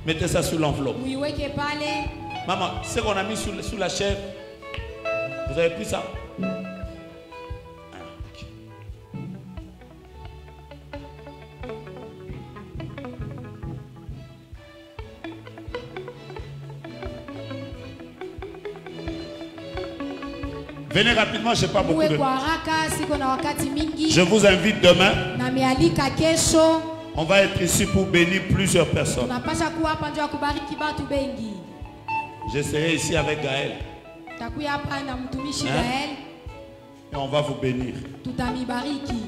Mettez ça sur l'enveloppe. Muiweke pale. Maman, ce qu'on a mis sous la chaîne, vous avez pris ça? Ah, ok. Venez rapidement, je n'ai pas beaucoup Muwe de kwa temps. haraka, siko na wakati mingi. Je vous invite demain. Na mialika kesho. On va être ici pour bénir plusieurs personnes. Tunapasha kuwa hapa ndio ya kubariki batu bengi. Je serai ici avec Gaël Takuya hapa na mtumishi Hein? Gael. et on va vous bénir. Tutamibariki.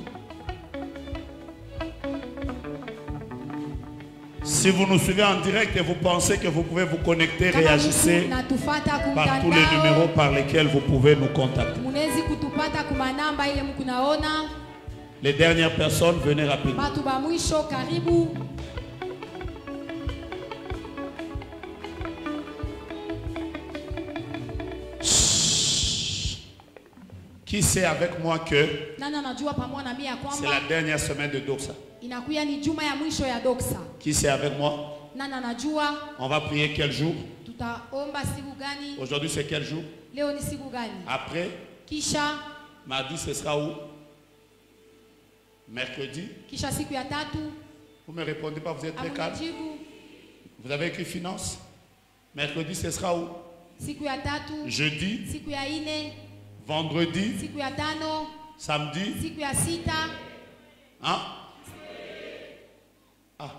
Si vous nous suivez en direct et vous pensez que vous pouvez vous connecter, Kama réagissez mtu natufata par tous les kumtandao. numéros par lesquels vous pouvez nous contacter. Munezi kutupata kumanamba ile mkunaona. Les dernières personnes, venez rapidement. Batu ba mwisho karibu. Qui sait avec moi que Nani anajua pamoja na mimi ya c'est kwamba la dernière semaine de Doxa? inakuya ni juma ya mwisho ya Doxa. Qui sait avec moi? Nani anajua On va prier quel jour? tutaomba siku gani? Aujourd'hui c'est quel jour? Leo ni siku gani? Après, Kisha mardi ce sera où? Mercredi? kisha siku ya tatu Vous ne me répondez pas, vous êtes très calme. amunajibu. Vous avez écrit finance? Mercredi ce sera où? Siku ya tatu, Jeudi? siku ya ine, Vendredi? siku ya tano, Samedi? siku ya sita. Hein? Ah.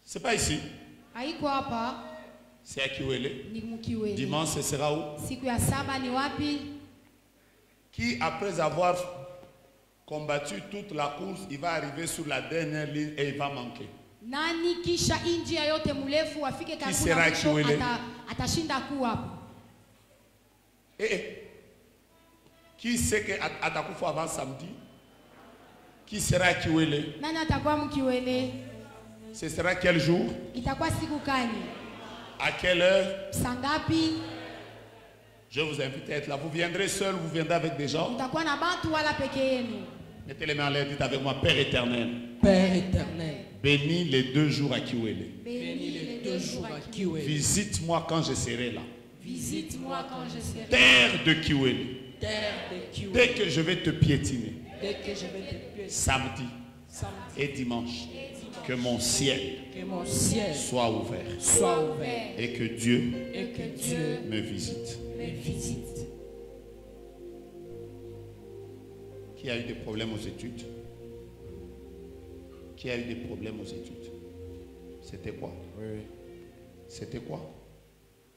C'est pas ici. Haiko hapa, C'est à Kiwele. ni Mkiweni. Dimanche ce sera où? Siku ya saba ni wapi? Qui après avoir combattu toute la course, il va arriver sur la dernière ligne et il va manquer. Nani kisha inji ya yote mrefu afike karibu sera na mwisho Kiwele? atashinda kuwa hapo. Qui sait que Atakoufo avant samedi? Qui sera à Kiwele? Nani atakuwa mkiwele? Ce sera quel jour? Itakuwa siku gani? À quelle heure? Sangapi? Je vous invite à être là. Vous viendrez seul, vous viendrez avec des gens. Mtakuwa na bantu wala peke yenu? Mettez les mains en l'air, dites avec moi, Père éternel. Père éternel, Bénis les 2 jours à Kiwele. Bénis les 2 jours à Kiwele. Visite-moi quand je serai là. Visite-moi quand je serai. Terre de Kiwele. terre de Kiwele. Dès que je vais te piétiner. Dès que je vais te piétiner. Samedi et dimanche. Que mon ciel soit ouvert. Et que Dieu me visite. Qui a eu des problèmes aux études? Qui a eu des problèmes aux études? C'était quoi? Oui. C'était quoi?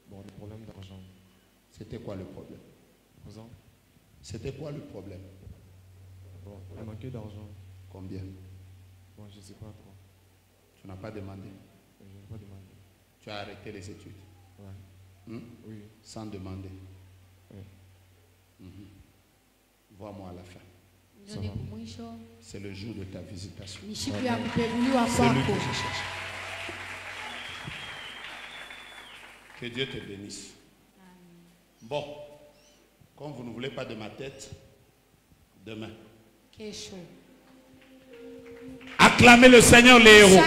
Bon, le problème d'argent. C'était quoi le problème? C'était quoi le problème? Bon, il manquait d'argent. Combien? Bon, je ne sais pas trop. Tu n'as pas demandé? Je n'ai pas demandé. Tu as arrêté les études? Ouais. Oui. Sans demander? Oui. Vois-moi à la fin. Ça va. C'est le jour de ta visitation. C'est lui que je cherche. Que Dieu te bénisse. Bon, comme vous ne voulez pas de ma tête, demain. Acclamez le Seigneur les héros.